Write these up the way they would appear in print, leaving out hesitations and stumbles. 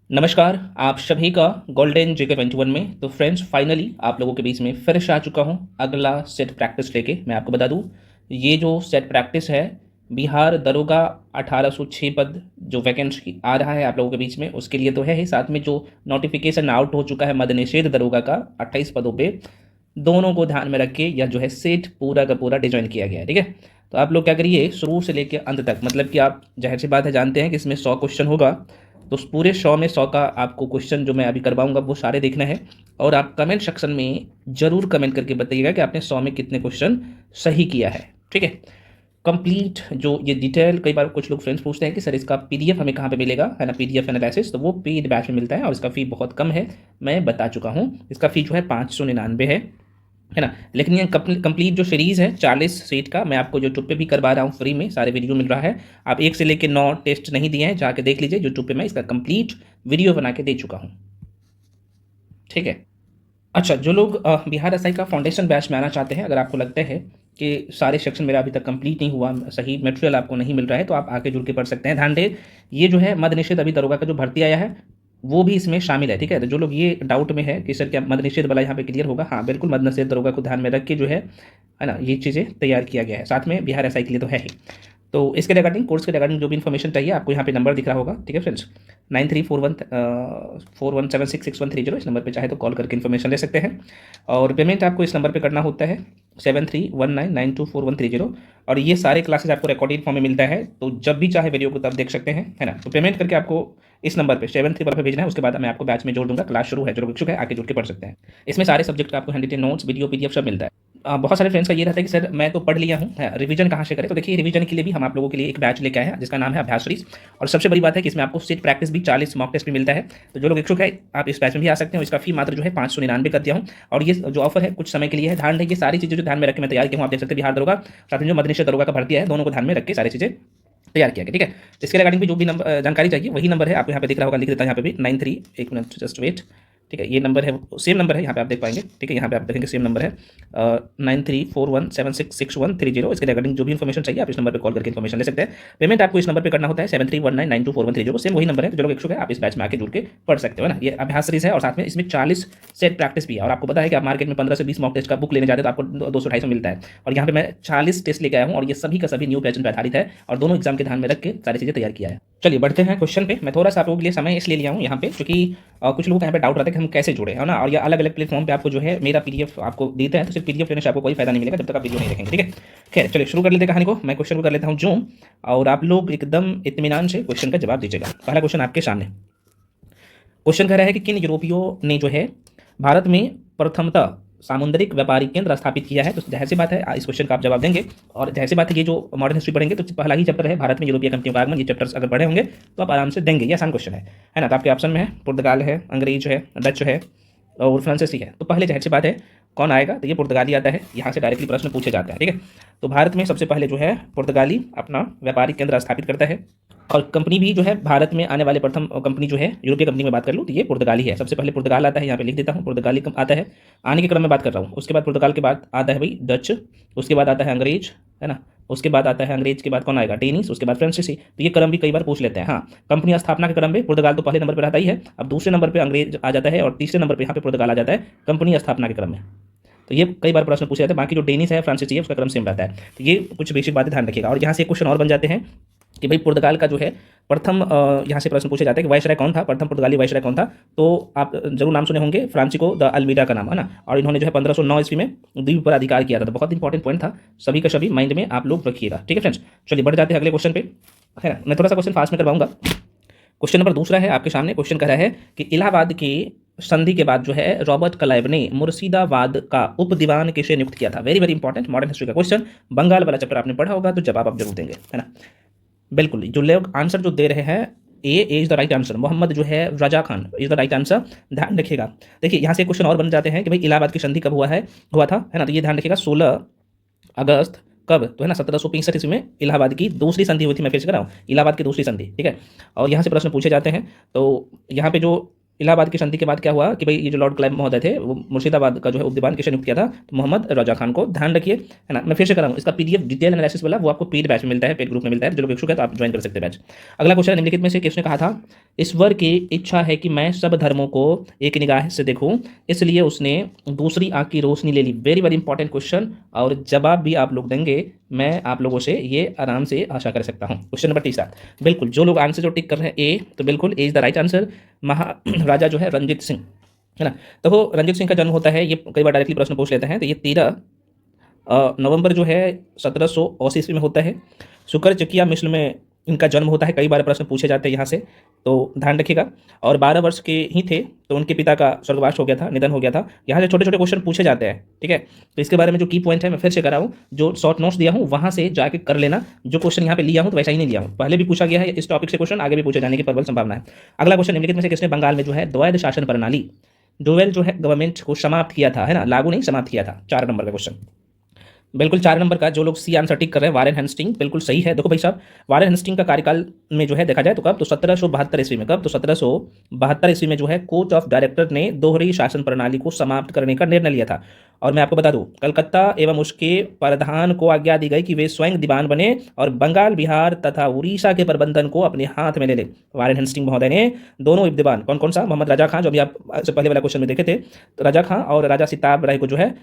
नमस्कार, आप सभी का गोल्डन जेके 21 में। तो फ्रेंड्स, फाइनली आप लोगों के बीच में फिर से आ चुका हूं अगला सेट प्रैक्टिस लेके। मैं आपको बता दूं, ये जो सेट प्रैक्टिस है, बिहार दरोगा 1806 पद जो वैकेंसी आ रहा है आप लोगों के बीच में, उसके लिए तो है ही। साथ में जो नोटिफिकेशन आउट हो चुका है मद निषेध दरोगा का 28 पदों पे, दोनों को ध्यान में रख के यह जो है सेट पूरा का पूरा डिजाइन किया गया है। ठीक है, तो आप लोग क्या करिए, शुरू से लेकर अंत तक, मतलब कि आप जाहिर सी बात है जानते हैं कि इसमें 100 क्वेश्चन होगा। तो उस पूरे 100 में 100 का आपको क्वेश्चन जो मैं अभी करवाऊंगा वो सारे देखना है। और आप कमेंट सेक्शन में जरूर कमेंट करके बताइएगा कि आपने 100 में कितने क्वेश्चन सही किया है। ठीक है, कंप्लीट जो ये डिटेल, कई बार कुछ लोग फ्रेंड्स पूछते हैं कि सर इसका पीडीएफ हमें कहाँ पे मिलेगा, है ना, पीडीएफ एनालिसिस। तो वो पेड बैच में मिलता है और इसका फ़ी बहुत कम है, मैं बता चुका हूँ। इसका फ़ी जो है 599 है ना। लेकिन ये कंप्लीट जो सीरीज़ है 40 सीट का, मैं आपको यूट्यूब पे भी करवा रहा हूँ, फ्री में सारे वीडियो मिल रहा है। आप 1 से लेकर 9 टेस्ट नहीं दिए हैं, जाके देख लीजिए यूट्यूब पे, मैं इसका कंप्लीट वीडियो बना के दे चुका हूँ। ठीक है। अच्छा, जो लोग बिहार एसआई का फाउंडेशन बैच में आना चाहते हैं, अगर आपको लगता है कि सारे सेक्शन मेरा अभी तक कंप्लीट नहीं हुआ, सही मटेरियल आपको नहीं मिल रहा है, तो आप आके जुड़ के पढ़ सकते हैं। ध्यान दें, ये जो है मद निषेध अभी दरोगा का जो भर्ती आया है वो भी इसमें शामिल है। ठीक है, तो जो लोग ये डाउट में है कि सर क्या मद निषेध वाला यहाँ पे क्लियर होगा, हाँ बिल्कुल, मद निषेध दरोगा को ध्यान में रख के जो है ना, ये चीज़ें तैयार किया गया है। साथ में बिहार एसआई के लिए तो है ही। तो इसके रिगार्डिंग, कोर्स के रिगार्डिंग जो भी इन्फॉर्मेशन चाहिए, आपको यहाँ पे नंबर दिख रहा होगा। ठीक है फ्रेंड्स, 934141766130, इस नंबर पे चाहे तो कॉल करके इन्फॉर्मेशन ले सकते हैं। और पेमेंट आपको इस नंबर पे करना होता है 7319924130। और ये सारे क्लासेस आपको रिकॉर्डेड फॉर्म में मिलता है, तो जब भी चाहे वीडियो को तब देख सकते हैं, है ना। तो पेमेंट करके आपको इस नंबर पे 73 पर भेजना है। उसके बाद मैं आपको बैच में जोड़ दूंगा, क्लास शुरू है, जो लोग इच्छुक है आके जुड़ के पढ़ सकते हैं। इसमें सारे सब्जेक्ट का आपको hand written notes, video, PDF सब मिलता है। बहुत सारे फ्रेंड्स का ये रहता है कि सर मैं तो पढ़ लिया हूँ, रिवीजन कहाँ से करें। तो देखिए, रिवीजन के लिए भी हम आप लोगों के लिए एक बैच लेके आए हैं जिसका नाम है अभ्यास सीरीज। और सबसे बड़ी बात है कि इसमें आपको सेट प्रैक्टिस भी 40 मॉक टेस्ट भी मिलता है। तो जो लोग इच्छुक है आप इस बैच में भी आ सकते हैं। इसका फी मात्र जो है 599 कर दिया हूँ। और ये जो ऑफर है कुछ समय के लिए है, ध्यान रखिए सारी चीज़ें जो ध्यान में रख के मैं तैयार किया हूँ। आप देख सकते हैं बिहार दरोगा, साथ में जो मद निषेध दरोगा का भर्ती है, दोनों को ध्यान में रख के सारी चीज़ें तैयार किया गया। ठीक है, इसके रिगार्डिंग भी जो भी नंबर जानकारी चाहिए वही नंबर है, आपको यहाँ पे दिख रहा होगा, लिख देता है यहाँ पे भी 93, एक मिनट जस्ट वेट। ठीक है, ये नंबर है, सेम नंबर है, यहाँ पे आप देख पाएंगे। ठीक है, यहाँ पे आप देखेंगे सेम नंबर है 9341766130। इसके रिगार्डिंग जो भी इन्फॉर्मेशन चाहिए आप इस नंबर पर कॉल करके इन्फॉर्मेशन ले सकते हैं। पेमेंट आपको इस नंबर पर करना होता है 7319924130, सेम वही नंबर है। जो लोग इच्छुक है आप इस बैच में आके जुड़ के पढ़ सकते हो ना। ये अभ्यास सीरीज है और साथ में इसमें 40 सेट प्रैक्टिस भी है। और आपको पता है कि आप मार्केट में 15 से 20 मॉक टेस्ट का बुक लेने जाते हैं तो आपको 200-250 मिलता है, और यहाँ पे मैं 40 टेस्ट लेके आया हूँ और ये सभी का सभी न्यू पैटर्न पर आधारित है और दोनों एग्जाम के ध्यान में रख के सारी चीज़ें तैयार किया है। चलिए बढ़ते हैं क्वेश्चन पे। मैं थोड़ा सा आप लोगों के लिए समय इसलिए लिया हूँ यहाँ पे, क्योंकि कुछ लोगों को यहाँ पे डाउट रहता है कि हम कैसे जुड़े, है ना। और ये अलग अलग प्लेटफॉर्म पे आपको जो है मेरा पीडीएफ आपको देता है, तो सिर्फ पीडीएफ लेने से आपको कोई फायदा नहीं मिलेगा जब तक आप वीडियो नहीं देखेंगे। ठीक है, खैर चलिए शुरू कर लेते हैं कहानी को। मैं क्वेश्चन को कर लेता हूँ जूम, और आप लोग एकदम इत्मीनान से क्वेश्चन का जवाब दीजिएगा। पहला क्वेश्चन आपके सामने। क्वेश्चन कह रहा है कि किन यूरोपियों ने जो है भारत में प्रथमतः सामुद्रिक व्यापारिक केंद्र स्थापित किया है। तो जाहिर सी बात है इस क्वेश्चन का आप जवाब देंगे। और जाहिर सी बात है, ये जो मॉडर्न हिस्ट्री पढ़ेंगे तो पहला ही चैप्टर है भारत में यूरोपीय कंपनियों का आगमन, ये चैप्टर्स अगर पढ़े होंगे तो आप आराम से देंगे, ये आसान क्वेश्चन है ना। तो आपके ऑप्शन में है पुर्तगाल है, अंग्रेज है, डच है और फ्रांसीसी है। तो पहले जाहिर सी बात है कौन आएगा, तो ये पुर्तगाली आता है, यहाँ से डायरेक्टली प्रश्न पूछे जाता है। ठीक है, तो भारत में सबसे पहले जो है पुर्तगाली अपना व्यापारिक केंद्र स्थापित करता है। और कंपनी भी जो है भारत में आने वाले प्रथम कंपनी जो है, यूरोपीय कंपनी में बात कर लूँ तो ये पुर्तगाली है। सबसे पहले पुर्तगाल आता है, यहाँ पे लिख देता हूँ पुर्तगाली आता है, आने के क्रम में बात कर रहा हूँ। उसके बाद पुर्तगाल के बाद आता है भाई डच, उसके बाद आता है अंग्रेज, है ना। उसके बाद आता है अंग्रेज के बाद कौन आएगा, डेनिस, उसके बाद फ्रांसीसी। तो ये क्रम भी कई बार पूछ लेते हैं। हाँ, कंपनी स्थापना के क्रम में पुर्तगाल तो पहले नंबर पर रहता ही है, अब दूसरे नंबर पर अंग्रेज आ जाता है और तीसरे नंबर पर यहाँ पे पुर्तगाल आ जाता है कंपनी स्थापना के क्रम में। तो ये कई बार प्रश्न पूछे जाते हैं। बाकी जो डेनिस है, फ्रांसीसी है, उसका क्रम सेम रहता है। तो ये कुछ बेसिक बातें ध्यान रखिएगा। और यहाँ से क्वेश्चन और बन जाते हैं कि भाई पुर्तगाल का जो है प्रथम, यहाँ से प्रश्न पूछे जाते हैं कि वायसराय कौन था, प्रथम पुर्तगाली वायसराय कौन था। तो आप जरूर नाम सुने होंगे, फ्रांसिस्को द अल्मीडा का नाम, है ना। और इन्होंने जो है 1509 ईस्वी में द्वीप पर अधिकार किया था। तो बहुत इंपॉर्टेंट पॉइंट था, सभी का सभी माइंड में आप लोग रखिएगा। ठीक है फ्रेंड्स, चलिए बढ़ जाते हैं अगले क्वेश्चन पे, है ना। मैं थोड़ा सा क्वेश्चन फास्ट में करवाऊंगा। क्वेश्चन नंबर दूसरा है आपके सामने। क्वेश्चन कह रहा है कि इलाहाबाद के संधि के बाद जो है रॉबर्ट क्लाइव ने मुर्शिदाबाद का उप दीवान किसे नियुक्त किया था। Very very important modern history का क्वेश्चन। बंगाल वाला चैप्टर आपने पढ़ा होगा तो जवाब आप जरूर देंगे, है ना। बिल्कुल, जो लोग आंसर जो दे रहे हैं A is the right answer, Mohammad जो है Raza Khan is the right answer. ध्यान रखिएगा, देखिए यहाँ से क्वेश्चन और बन जाते हैं कि भाई इलाहाबाद की संधि कब हुआ था, है ना। तो ये ध्यान रखिएगा 16 अगस्त कब, तो है ना 1765 ईस्वी में इलाहाबाद की दूसरी संधि हुई थी। मैं फिर से कर रहा हूँ, इलाहाबाद की दूसरी संधि। ठीक है, और यहाँ से प्रश्न पूछे जाते हैं। तो यहाँ पे जो इलाहाबाद की संधि के बाद क्या हुआ कि भाई ये जो लॉर्ड क्लाइव महोदय थे वो मुर्शिदाबाद का जो है उपदीवान किसने नियुक्त किया था, तो मोहम्मद रजा खान को। ध्यान रखिए, है ना। मैं फिर से कर रहा हूँ, इसका पीडीएफ डिटेल एनालिसिस वाला वो आपको पेड बैच में मिलता है, पेड ग्रुप में मिलता है, जो लोग इच्छुक है तो आप ज्वाइन कर सकते हैं बैच। अगला क्वेश्चन, निम्नलिखित में से किसने कहा था ईश्वर की इच्छा है कि मैं सब धर्मों को एक निगाह से देखूं, इसलिए उसने दूसरी आंख की रोशनी ले ली। वेरी वेरी इंपॉर्टेंट क्वेश्चन, और जवाब भी आप लोग देंगे, मैं आप लोगों से ये आराम से आशा कर सकता हूँ। क्वेश्चन नंबर 3, बिल्कुल जो लोग आंसर जो टिक कर रहे हैं ए, तो बिल्कुल ए इज द राइट आंसर। राजा जो है रंजीत सिंह, है ना। तो वो रंजीत सिंह का जन्म होता है, ये कई बार डायरेक्टली प्रश्न पूछ लेते हैं, तो ये 13 नवंबर जो है 1780 ईस्वी में होता है। शुक्र चकिया मिस्र में इनका जन्म होता है, कई बार प्रश्न पूछे जाते हैं यहाँ से, तो ध्यान रखिएगा। और 12 वर्ष के ही थे तो उनके पिता का स्वर्गवास हो गया था, निधन हो गया था। यहाँ से छोटे छोटे क्वेश्चन पूछे जाते हैं, ठीक है। तो इसके बारे में जो की पॉइंट है मैं फिर से कर रहा हूँ, जो शॉर्ट नोट्स दिया हूँ वहाँ से जाके कर लेना। जो क्वेश्चन यहाँ पे लिया हूँ तो वैसा ही नहीं लिया हूँ, पहले भी पूछा गया है इस टॉपिक से क्वेश्चन, आगे भी पूछे जाने की प्रबल संभावना है। अगला क्वेश्चन, निम्नलिखित में से किसने बंगाल में जो है द्वैध शासन प्रणाली, डुअल जो है गवर्नमेंट को समाप्त किया था, है ना, लागू नहीं समाप्त किया था। 4 नंबर का क्वेश्चन, बिल्कुल 4 नंबर का, जो लोग सी आंसर टिक कर रहे हैं वारेन हेस्टिंग, बिल्कुल सही है। देखो भाई साहब, वारेन हेस्टिंग का कार्यकाल में जो है देखा जाए तो कब, तो 1772 ईस्वी में। कब, तो 1772 ईस्वी में जो है कोर्ट ऑफ डायरेक्टर ने दोहरी शासन प्रणाली को समाप्त करने का निर्णय लिया था। और मैं आपको बता दूं, कलकत्ता एवं उसके प्रधान को आज्ञा दी गई कि वे स्वयं दीवान बने और बंगाल, बिहार तथा उड़ीसा के प्रबंधन को अपने हाथ में ले ले। वारेन हेस्टिंग महोदय ने दोनों दीवान, कौन कौन सा, मोहम्मद राजा खां, जो अभी आप से पहले वाला क्वेश्चन में देखे थे, तो राजा खां और राजा सिताब राय को जो है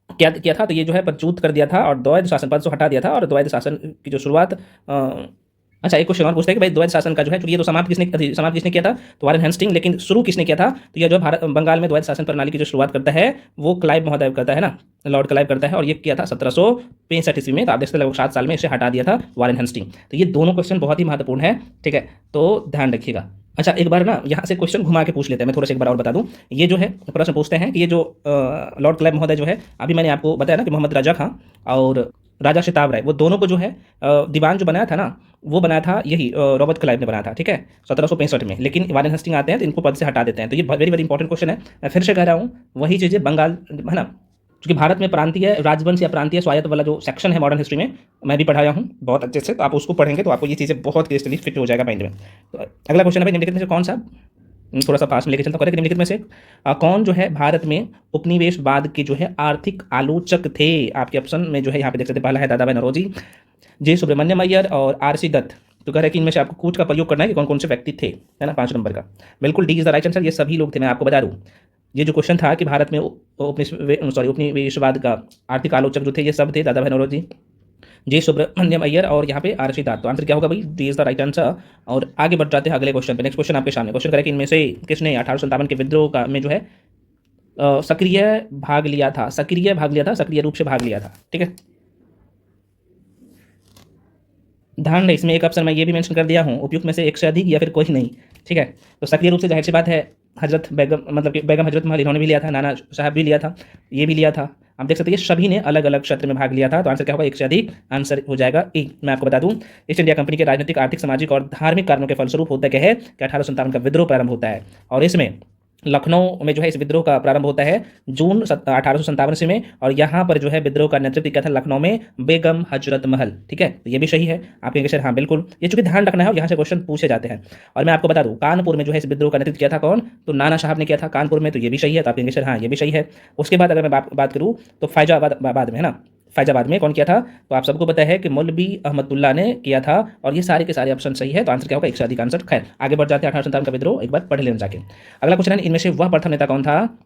क्या किया था, तो ये जो है प्रच्युत कर दिया था और द्वैध शासन पद से हटा दिया था। और द्वैध शासन की जो शुरुआत अच्छा, एक क्वेश्चन और पूछते हैं कि भाई द्वैध शासन का जो है, ये तो समाप्त किसने किया था, तो वारेन हेस्टिंग, लेकिन शुरू किसने किया था, तो ये जो भारत बंगाल में द्वैध शासन प्रणाली की जो शुरुआत करता है वो क्लाइव महोदय करता है ना, लॉर्ड क्लाइव करता है, और ये किया था 1765 ईस्वी में। तो आप देखते हैं लगभग 7 साल में इसे हटा दिया था वारेन हेस्टिंग। तो ये दोनों क्वेश्चन बहुत ही महत्वपूर्ण है, ठीक है, तो ध्यान रखिएगा। अच्छा, एक बार ना यहाँ से क्वेश्चन घुमा के पूछ लेते हैं, मैं थोड़ा सा एक बार और बता दूं। ये जो है प्रश्न पूछते हैं कि ये जो लॉर्ड क्लाइव महोदय जो है, अभी मैंने आपको बताया ना कि मोहम्मद राजा खां और राजा सिताब राय, वो दोनों को जो है दीवान जो बनाया था ना, वो बनाया था यही रॉबर्ट क्लाइव ने बनाया था, ठीक है, 1765 में। लेकिन वारेन हेस्टिंग आते हैं तो इनको पद से हटा देते हैं। तो ये वेरी वेरी इंपॉर्टेंट क्वेश्चन है। मैं फिर से कह रहा हूँ, वही चीज़ें बंगाल, है ना, क्योंकि भारत में प्रांतीय राजवंश या प्रांतीय स्वायत्त वाला जो सेक्शन है मॉडर्न हिस्ट्री में, मैं भी पढ़ाया हूँ बहुत अच्छे से, तो आप उसको पढ़ेंगे तो आपको ये चीज़ें बहुत क्लियरली फिट हो जाएगा माइंड में। तो अगला क्वेश्चन है भाई, निम्नलिखित में से कौन सा, थोड़ा सा पास में लेके चलता हूँ, निम्नलिखित में से कौन जो है भारत में उपनिवेशवाद के जो है आर्थिक आलोचक थे। आपके ऑप्शन में जो है यहाँ पे देख सकते हैं, पहला है दादा भाई नौरोजी, जे सुब्रमण्यम अय्यर और आर.सी. दत्त। तो कह रहे हैं कि इनमें से आपको कूच का प्रयोग करना है कि कौन कौन से व्यक्ति थे, है ना, 5 नंबर का। बिल्कुल D is the right answer, ये सभी लोग थे। मैं आपको बता दूँ, ये जो क्वेश्चन था कि भारत में उपनिवेशवाद का आर्थिक आलोचक जो थे, ये सब थे दादा भाई नौरोजी, जे सुब्रमण्यम अय्यर और यहाँ पे आर.सी. दत्त। तो आंसर क्या होगा भाई, D is the right answer. और आगे बढ़ जाते हैं अगले क्वेश्चन पे। नेक्स्ट क्वेश्चन आपके सामने, क्वेश्चन करें कि इनमें से किसने 1857 के विद्रोह का में जो है सक्रिय भाग लिया था, सक्रिय रूप से भाग लिया था, ठीक है। ध्यान रहे, इसमें एक ऑप्शन मैं ये भी मेंशन कर दिया हूँ, उपयुक्त में से एक से अधिक या फिर कोई नहीं, ठीक है। तो सक्रिय रूप से जाहिर सी बात है हजरत बेगम, मतलब कि बेगम हजरत महल, इन्होंने भी लिया था, नाना साहब भी लिया था, ये भी लिया था। आप देख सकते हैं ये सभी ने अलग अलग क्षेत्र में भाग लिया था। तो आंसर क्या होगा, एक से अधिक, आंसर हो जाएगा ए। मैं आपको बता दूं, ईस्ट इंडिया कंपनी के राजनीतिक, आर्थिक, सामाजिक और धार्मिक कारणों के फलस्वरूप होता क्या है कि 1857 का विद्रोह प्रारंभ होता है। और इसमें लखनऊ में जो है इस विद्रोह का प्रारंभ होता है जून 1857 ईस्वी में, और यहाँ पर जो है विद्रोह का नेतृत्व किया था लखनऊ में बेगम हजरत महल, ठीक है। तो ये भी सही है, आप कहेंगे सर हाँ बिल्कुल, ये चूंकि ध्यान रखना है और यहाँ से क्वेश्चन पूछे जाते हैं। और मैं आपको बता दूँ, कानपुर में जो है इस विद्रोह का नेतृत्व किया था कौन, तो नाना साहब ने किया था कानपुर में, तो ये भी सही है। तो आप कहेंगे सर हाँ ये भी सही है। उसके बाद अगर मैं बात करूँ तो फैजाबाद में, है ना, फैजाबाद में कौन किया था, तो आप सबको पता है कि मौलवी अहमदुल्ला ने किया था। और ये सारे के सारे ऑप्शन सही है। तो आंसर क्या होगा, एक से अधिक आंसर। खैर आगे बढ़ जाते हैं, 1857 का विद्रोह एक बार पढ़ लेना जाके। अगला क्वेश्चन है, इनमें से वह प्रथम नेता कौन था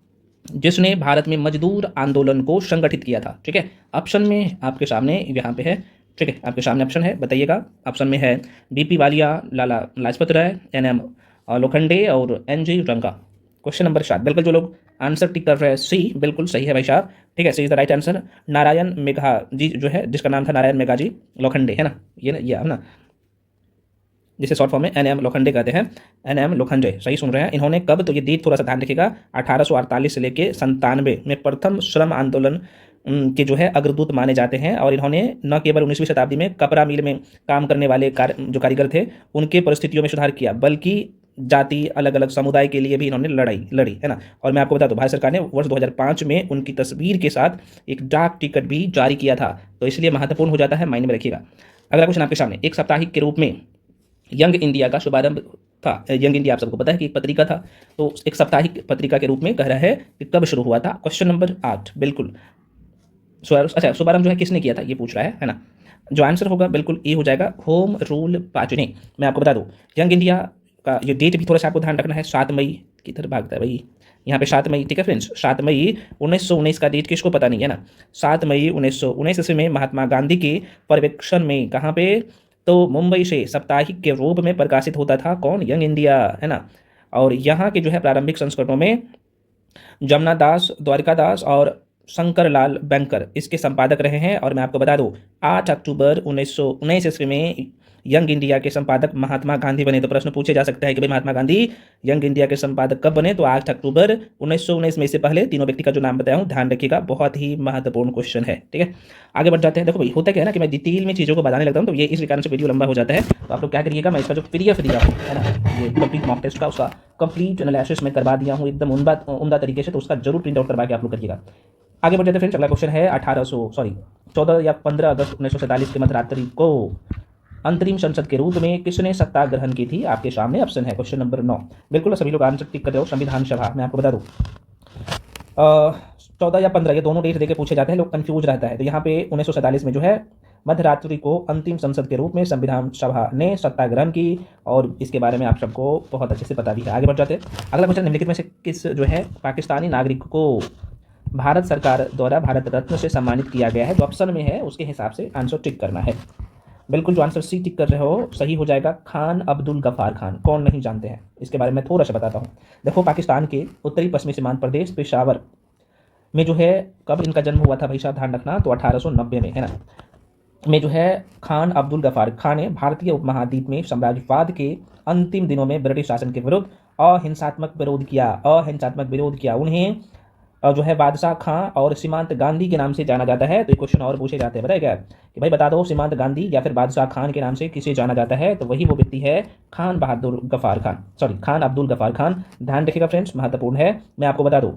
जिसने भारत में मजदूर आंदोलन को संगठित किया था, ठीक है। ऑप्शन में आपके सामने यहाँ पे है, ठीक है, आपके सामने ऑप्शन है, बताइएगा। ऑप्शन में है बीपी वालिया, लाला लाजपत राय, एनएम लोखंडे और एनजी रंगा। क्वेश्चन नंबर 7, बिल्कुल जो लोग आंसर टिक कर रहे हैं सी, बिल्कुल सही है भाई साहब, ठीक है, C is the right answer. Narayan Megha ji जो है, जिसका नाम था नारायण मेघा जी लोखंडे, है ना, ये है ना, जिसे शॉर्ट फॉर्म में एनएम लोखंडे कहते हैं, एनएम लोखंडे, सही सुन रहे हैं। इन्होंने कब, तो ये डेट थोड़ा सा ध्यान रखिएगा, 1848 से लेके 97 में प्रथम श्रम आंदोलन के जो है अग्रदूत माने जाते हैं। और इन्होंने न केवल 19वीं शताब्दी में कपड़ा मिल में काम करने वाले जो कारीगर थे उनके परिस्थितियों में सुधार किया, बल्कि जाति, अलग अलग समुदाय के लिए भी इन्होंने लड़ी, है ना। और मैं आपको बता दूं, भारत सरकार ने वर्ष 2005 में उनकी तस्वीर के साथ एक डाक टिकट भी जारी किया था, तो इसलिए महत्वपूर्ण हो जाता है, माइंड में रखिएगा। अगला क्वेश्चन आपके सामने, एक साप्ताहिक के रूप में यंग इंडिया का शुभारंभ था। यंग इंडिया आप सबको पता है कि एक पत्रिका था, तो एक साप्ताहिक पत्रिका के रूप में कह रहा है कि कब शुरू हुआ था। क्वेश्चन नंबर 8 बिल्कुल। अच्छा, शुभारंभ जो है किसने किया था ये पूछ रहा है ना। जो आंसर होगा बिल्कुल ए हो जाएगा, होम रूल पार्टी ने। मैं आपको बता दूं यंग इंडिया का ये डेट भी थोड़ा सा आपको ध्यान रखना है। 7 मई किधर भागता है भाई, यहाँ पे 7 मई, ठीक है फ्रेंड्स। 7 मई 1919 का डेट किसको पता नहीं है ना। 7 मई 1919 ईस्वी में महात्मा गांधी के पर्यवेक्षण में कहाँ पे, तो मुंबई से साप्ताहिक के रूप में प्रकाशित होता था कौन, यंग इंडिया, है ना। और यहाँ के जो है प्रारंभिक संस्करणों में जमुना दास, द्वारिका दास और शंकर लाल बैंकर इसके संपादक रहे हैं। और मैं आपको बता दूं 8 अक्टूबर 1919 ईस्वी में यंग इंडिया के संपादक महात्मा गांधी बने। तो प्रश्न पूछे जा सकता है कि भाई महात्मा गांधी यंग इंडिया के संपादक कब बने, तो 8 अक्टूबर 1919 में। इससे पहले तीनों व्यक्ति का जो नाम बताया हूँ ध्यान रखिएगा, बहुत ही महत्वपूर्ण क्वेश्चन है, ठीक है। आगे बढ़ जाते हैं। देखो भाई होता क्या है ना कि मैं डिटेल में चीज़ों को बताने लगता हूँ तो ये इस कारण से वीडियो लंबा हो जाता है। तो आप लोग क्या करिएगा, मैं इसका जो PDF दिया हूँ है ना, ये कंप्लीट मॉक टेस्ट का, उसका कंप्लीट एनालिसिस मैं करवा दिया हूँ एकदम उम्दा तरीके से, तो उसका जरूर प्रिंट आउट करवा के आप लोग करिएगा। आगे बढ़ जाते हैं फ्रेंड्स। अगला क्वेश्चन है 14 या 15 अगस्त 1947 के मध्यरात्रि को अंतरिम संसद के रूप में किसने सत्ता ग्रहण की थी। आपके सामने ऑप्शन है क्वेश्चन नंबर 9। बिल्कुल सभी लोग आंसर टिक कर रहे हो। संविधान सभा, मैं आपको बता दूं 14 या 15 ये दोनों डेट देके पूछे जाते हैं, लोग कंफ्यूज रहता है। तो यहाँ पे 1947 में जो है मध्यरात्रि को अंतिम संसद के रूप में संविधान सभा ने सत्ता ग्रहण की, और इसके बारे में आप सबको बहुत अच्छे से पता भी है। आगे बढ़ जाते हैं। अगला क्वेश्चन, निम्नलिखित में से किस जो है पाकिस्तानी नागरिक को भारत सरकार द्वारा भारत रत्न से सम्मानित किया गया है। जो ऑप्शन में है उसके हिसाब से आंसर टिक करना है। बिल्कुल जो आंसर सी टिक कर रहे हो सही हो जाएगा, खान अब्दुल गफ्फार खान। कौन नहीं जानते हैं, इसके बारे में थोड़ा सा बताता हूँ। देखो पाकिस्तान के उत्तरी पश्चिमी सीमांत प्रदेश पेशावर में जो है कब इनका जन्म हुआ था भाई साहब, ध्यान रखना, तो 1890 में, है ना, में जो है खान अब्दुल गफ्फार खान ने भारतीय उपमहाद्वीप में साम्राज्यवाद के अंतिम दिनों में ब्रिटिश शासन के विरुद्ध अहिंसात्मक विरोध किया। उन्हें जो है बादशाह खां और सीमांत गांधी के नाम से जाना जाता है। तो ये क्वेश्चन और पूछे जाते हैं, बताया क्या कि भाई बता दो सीमांत गांधी या फिर बादशाह खान के नाम से किसे जाना जाता है, तो वही वो व्यक्ति है खान अब्दुल गफ्फार खान। ध्यान रखिएगा फ्रेंड्स, महत्वपूर्ण है। मैं आपको बता दूं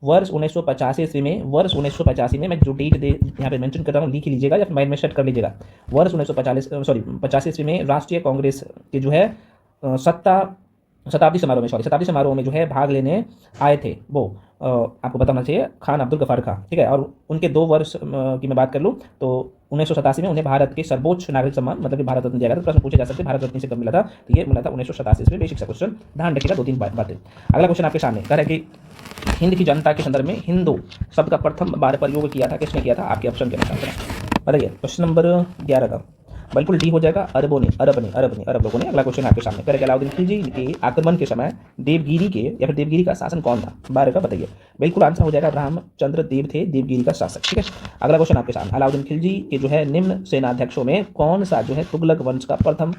वर्ष 1985 में मैं जो डेट यहाँ पे मेंशन कर रहा हूँ लिख लीजिएगा या फिर माइंड में सेट कर लीजिएगा। वर्ष 1985 में राष्ट्रीय कांग्रेस के जो है शताब्दी समारोह में जो है भाग लेने आए थे वो आपको बताना चाहिए खान अब्दुल गफ्फार खान, ठीक है। और उनके 2 वर्ष की मैं बात कर लूँ तो 1987 में उन्हें भारत के सर्वोच्च नागरिक सम्मान मतलब कि भारत रत्न दिया गया था। प्रश्न पूछे जा सकते हैं भारत रत्न से कब मिला था, तो ये मिला था 1987 में। बेसिक सा क्वेश्चन, ध्यान रखिएगा 2-3 बातें। अगला क्वेश्चन आपके सामने कह रहा है कि हिंद की जनता के संदर्भ में हिंदू शब्द का प्रथम बार प्रयोग किया था, किसने किया था, आपके ऑप्शन के अनुसार बताइए। क्वेश्चन नंबर 11 का बिल्कुल डी हो जाएगा, अरब लोगों ने। अगला क्वेश्चन आपके सामने करेगा अलाउद्दीन खिलजी के आक्रमण के समय देवगिरी का शासन कौन था, 12 का बताइए। बिल्कुल आंसर हो जाएगा रामचंद्र देव थे देवगिरी का शासक, ठीक है। अगला क्वेश्चन आपके सामने अलाउद्दीन खिलजी के जो है निम्न सेनाध्यक्षों में कौन सा जो है तुगलक वंश का प्रथम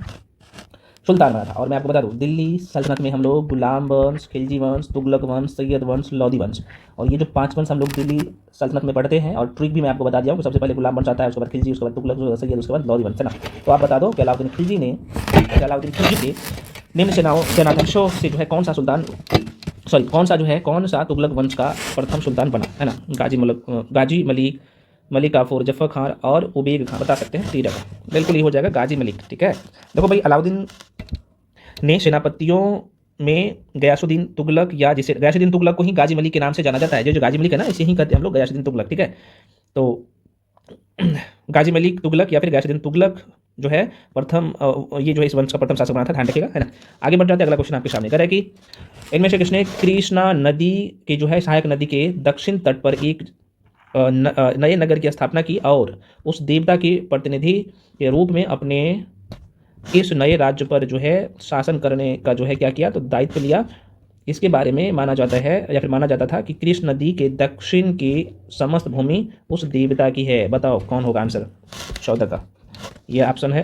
सुल्तान बना था। और मैं आपको बता दूं दिल्ली सल्तनत में हम लोग गुलाम वंश, खिलजी वंश, तुगलक वंश, सैयद वंश, लोधी वंश, और ये जो 5 वंश हम लोग दिल्ली सल्तनत में पढ़ते हैं। और ट्रिक भी मैं आपको बता दिया हूँ कि सबसे पहले गुलाम वंश आता है, उसके बाद खिलजी, उसके बाद तुगलक, सैयद, उसके बाद लोधी वंश, है ना। तो आप बता दो कि अलाउद्दीन खिलजी के निम्न सेनाध्यक्षों से जो है कौन सा तुगलक वंश का प्रथम सुल्तान बना, है ना। गाजी मलिक काफूर, जफ़र खान और उबेग खान, बता सकते हैं 13 का। बिल्कुल ये हो जाएगा गाजी मलिक, ठीक है। देखो भाई अलाउद्दीन ने सेनापतियों में गयासुद्दीन तुगलक, या जिसे गयासुद्दीन तुगलक को ही गाजी मलिक के नाम से जाना जाता है, जो गाजी मलिक है ना इसे ही कहते हैं हम लोग गयासुद्दीन तुगलक, ठीक है। तो गाजी मलिक तुगलक या फिर गयासुद्दीन तुगलक जो है प्रथम ये जो है इस वंश का प्रथम शासक बना था, ध्यान रखिएगा, है ना। आगे बढ़ जाते हैं। अगला क्वेश्चन आपके सामने कह रहा है कि इनमें से किसने कृष्णा नदी के जो है सहायक नदी के दक्षिण तट पर एक नए नगर की स्थापना की और उस देवता के प्रतिनिधि के रूप में अपने इस नए राज्य पर जो है शासन करने का जो है क्या किया, तो दायित्व लिया। इसके बारे में माना जाता है या फिर माना जाता था कि कृष्ण नदी के दक्षिण की समस्त भूमि उस देवता की है। बताओ कौन होगा आंसर 14 का। यह ऑप्शन है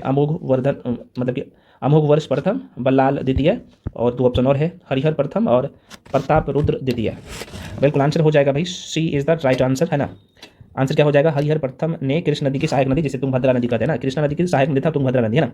अमोघ वर्ष प्रथम, बल्लाल द्वितीय, और 2 ऑप्शन और है हरिहर प्रथम और प्रताप रुद्र द्वितीय। बिल्कुल आंसर हो जाएगा भाई सी इज द राइट आंसर, है ना। आंसर क्या हो जाएगा, हरिहर प्रथम ने कृष्ण नदी की सहायक नदी जिसे तुंगभद्रा नदी कहते हैं ना, कृष्णा नदी की सहायक नदी था तुंगभद्रा नदी, है ना,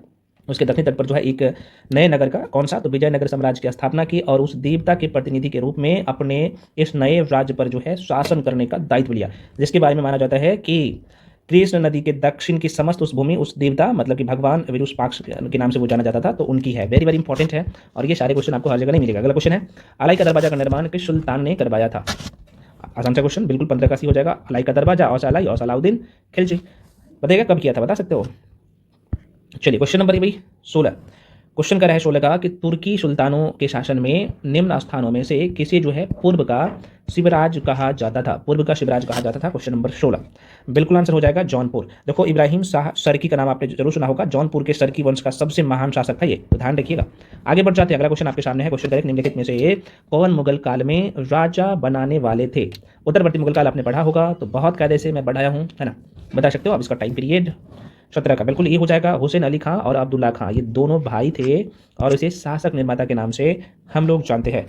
उसके दक्षिण तट पर जो है एक नए नगर का कौन सा, तो विजयनगर साम्राज्य की स्थापना की और उस देवता के प्रतिनिधि के रूप में अपने इस नए राज्य पर जो है शासन करने का दायित्व लिया, जिसके बारे में माना जाता है कि कृष्ण नदी के दक्षिण की समस्त उस भूमि उस देवता मतलब कि भगवान विरूपाक्ष के नाम से वो जाना जाता था, तो उनकी है। वेरी वेरी इंपॉर्टेंट है और ये सारे क्वेश्चन आपको हर जगह नहीं मिलेगा। अगला क्वेश्चन है, अलाई का दरवाजा का निर्माण किस सुल्तान ने करवाया था? आसान सा क्वेश्चन, बिल्कुल 15 का सी हो जाएगा। अलाई का दरवाजा और अलाई और अलाउद्दीन खिलजी। बताइएगा कब किया था, बता सकते हो? चलिए क्वेश्चन नंबर भाई 16। क्वेश्चन का है 16 का कि तुर्की सुल्तानों के शासन में निम्न स्थानों में से किसे जो है पूर्व का शिवराज कहा जाता था? पूर्व का शिवराज कहा जाता था। क्वेश्चन नंबर 16 बिल्कुल आंसर हो जाएगा जौनपुर। देखो इब्राहिम शाह सरकी का नाम आपने जरूर सुना होगा, जौनपुर के सरकी वंश का सबसे महान शासक था ये, तो ध्यान रखिएगा। आगे बढ़ जाते हैं, अगला क्वेश्चन आपके सामने है। क्वेश्चन करेक्ट निम्नलिखित में से ये कौन मुगल काल में राजा बनाने वाले थे? उत्तरवर्ती मुगल काल आपने पढ़ा होगा, तो बहुत कायदे से मैं बढ़ाया हूँ, है ना, बता सकते हो आप इसका टाइम पीरियड। 17 का बिल्कुल ये हो जाएगा। हुसैन अली खां और अब्दुल्ला खां ये दोनों भाई थे और इसे शासक निर्माता के नाम से हम लोग जानते हैं,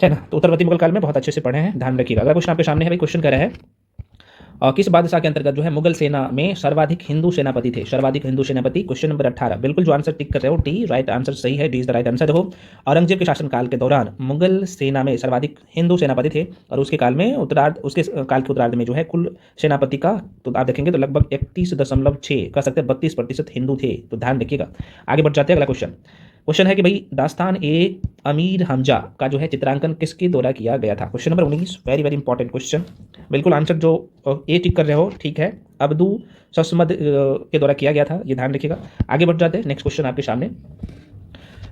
है ना। तो उत्तरवर्ती मुगल काल में बहुत अच्छे से पढ़े हैं, ध्यान रखिएगा। अगला क्वेश्चन आपके सामने है भाई। क्वेश्चन कह रहा है किस बादशाह के अंतर्गत जो है मुगल सेना में सर्वाधिक हिंदू सेनापति थे? सर्वाधिक हिंदू सेनापति। क्वेश्चन नंबर 18 बिल्कुल जो आंसर टिक कर रहे हो डी राइट आंसर सही है, D is the right answer. देखो औरंगजेब के शासनकाल के दौरान मुगल सेना में सर्वाधिक हिंदू सेनापति थे और उसके काल में उसके काल के उत्तरार्ध में जो है कुल सेनापति का तो आप देखेंगे तो लगभग 31.6 कह सकते हैं 32% हिंदू थे, तो ध्यान रखिएगा। आगे बढ़ जाते हैं, अगला क्वेश्चन। क्वेश्चन है कि भाई दास्तान ए अमीर हमजा का जो है चित्रांकन किसके द्वारा किया गया था? Question number 19 very very important question. बिल्कुल आंसर जो ए टिक कर रहे हो ठीक है, अब्दू ससमद के द्वारा किया गया था, ये ध्यान रखिएगा। आगे बढ़ जाते हैं, नेक्स्ट क्वेश्चन आपके सामने।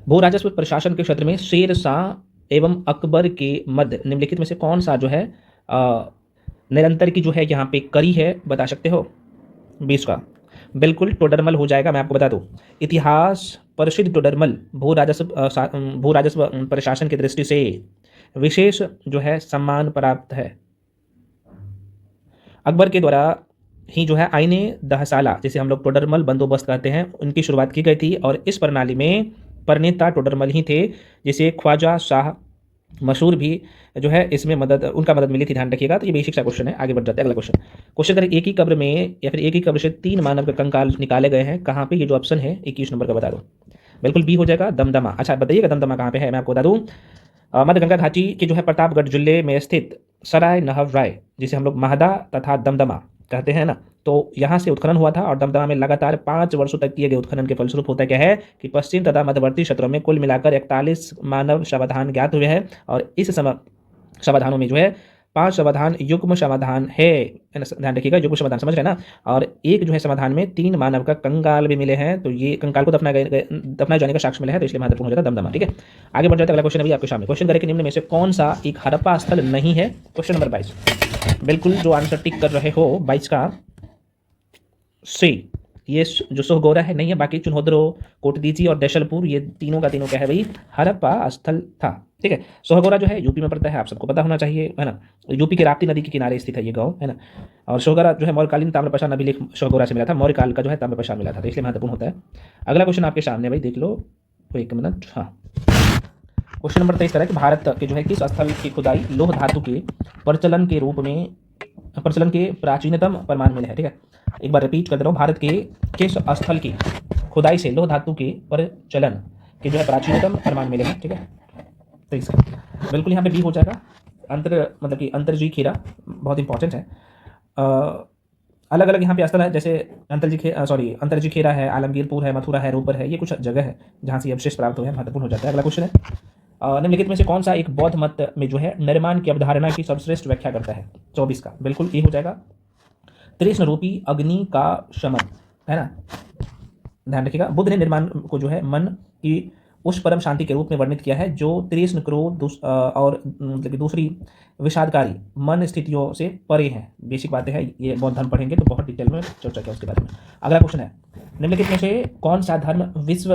भू राजस्व प्रशासन के क्षेत्र में शेर शाह एवं अकबर के मध्य निम्नलिखित में से कौन सा जो है निरंतर की जो है यहाँ पे कड़ी है, बता सकते हो? 20 का बिल्कुल टोडरमल हो जाएगा। मैं आपको बता दूं इतिहास प्रसिद्ध टोडरमल भू राजस्व प्रशासन की दृष्टि से विशेष जो है सम्मान प्राप्त है। अकबर के द्वारा ही जो है आईने दहसाला जिसे हम लोग टोडरमल बंदोबस्त कहते हैं उनकी शुरुआत की गई थी और इस प्रणाली में प्रणेता टोडरमल ही थे, जिसे ख्वाजा शाह मशहूर भी जो है इसमें उनका मदद मिली थी, ध्यान रखिएगा। तो ये बेसिक सा क्वेश्चन है। आगे बढ़ जाते हैं, अगला क्वेश्चन। क्वेश्चन करें एक ही कब्र में या फिर एक ही कब्र से 3 मानव के कंकाल निकाले गए हैं, कहाँ पे? ये जो ऑप्शन है 21 नंबर का बता दो। बिल्कुल बी हो जाएगा दमदमा। अच्छा बताइएगा दमदमा कहाँ पे है, मैं आपको बता दूँ मध्य गंगा घाटी के जो है प्रतापगढ़ जिले में स्थित सराय नहर राय जिसे हम लोग महदा तथा दमदमा कहते हैं ना, तो यहाँ से उत्खनन हुआ था और दमदमा में लगातार 5 वर्षों तक किए गए उत्खनन के फलस्वरूप होता क्या है कि पश्चिम तथा मध्यवर्ती क्षेत्रों में कुल मिलाकर 41 मानव समाधान ज्ञात हुए हैं और इस समाधानों में जो है 5 समाधान युग्म समाधान है, ध्यान रखिएगा, युग्म समाधान समझ रहे हैं ना। और एक जो है समाधान में 3 मानव का कंकाल भी मिले हैं, तो ये कंकाल को दफनाए जाने का साक्ष्य मिला है, तो इसलिए महत्वपूर्ण हो जाता है दमदमा। ठीक है, आगे बढ़ जाते हैं, अगला क्वेश्चन अभी आपके सामने। क्वेश्चन करें कि निम्न में से कौन सा एक हड़प्पा स्थल नहीं है? क्वेश्चन नंबर 22 बिल्कुल जो आंसर टिक कर रहे हो 22 का सी, ये जो सोहगोरा है नहीं है, बाकी चुनहोद्रो कोटदीजी और देशलपुर ये तीनों का तीनों क्या है भाई हड़प्पा स्थल था। ठीक है, सोहगोरा जो है यूपी में पड़ता है, आप सबको पता होना चाहिए, है ना। यूपी के राप्ती नदी के किनारे स्थित है ये गांव, है ना। और सोहगोरा जो है मौर्यकालीन ताम्रपाषाण अभिलेख सोहगोरा से मिला था, मौर्य काल का जो है ताम्रपाषाण मिला था, तो इसलिए महत्वपूर्ण होता है। अगला क्वेश्चन आपके सामने भाई देख लो, एक मिनट। हाँ, क्वेश्चन नंबर 23 तरह कि भारत के जो है किस स्थल की खुदाई लौह धातु के प्रचलन के प्राचीनतम प्रमाण मिले हैं? ठीक है, एक बार रिपीट कर दे रहा हूँ, भारत के किस स्थल की खुदाई से लौह धातु के प्रचलन के जो है प्राचीनतम प्रमाण मिले हैं? ठीक है, तो इसका बिल्कुल यहाँ पे बी हो जाएगा। मतलब कि अंतरजी खेरा बहुत इंपॉर्टेंट है। अलग अलग यहाँ पे स्थल है, जैसे अंतरजी खेरा है, आलमगीरपुर है, मथुरा है, रोपर है, ये कुछ जगह है जहाँ से अवशेष प्राप्त हुए हैं, महत्वपूर्ण हो जाता है। अगला क्वेश्चन है निम्नलिखित में से कौन सा एक बौद्ध मत में जो है निर्माण की अवधारणा की सर्वश्रेष्ठ व्याख्या करता है? 24 का बिल्कुल ये हो जाएगा तृष्ण रूपी अग्नि का शमन, है ना, ध्यान रखिएगा। बुद्ध ने निर्माण को जो है मन की उस परम शांति के रूप में वर्णित किया है जो तृष्ण क्रोध और दूसरी विषादकारी मन स्थितियों से परे हैं। बेसिक बातें हैं, ये बौद्ध धर्म पढ़ेंगे तो बहुत डिटेल में चर्चा किया उसके बारे में। अगला क्वेश्चन है निम्नलिखित में से कौन सा धर्म विश्व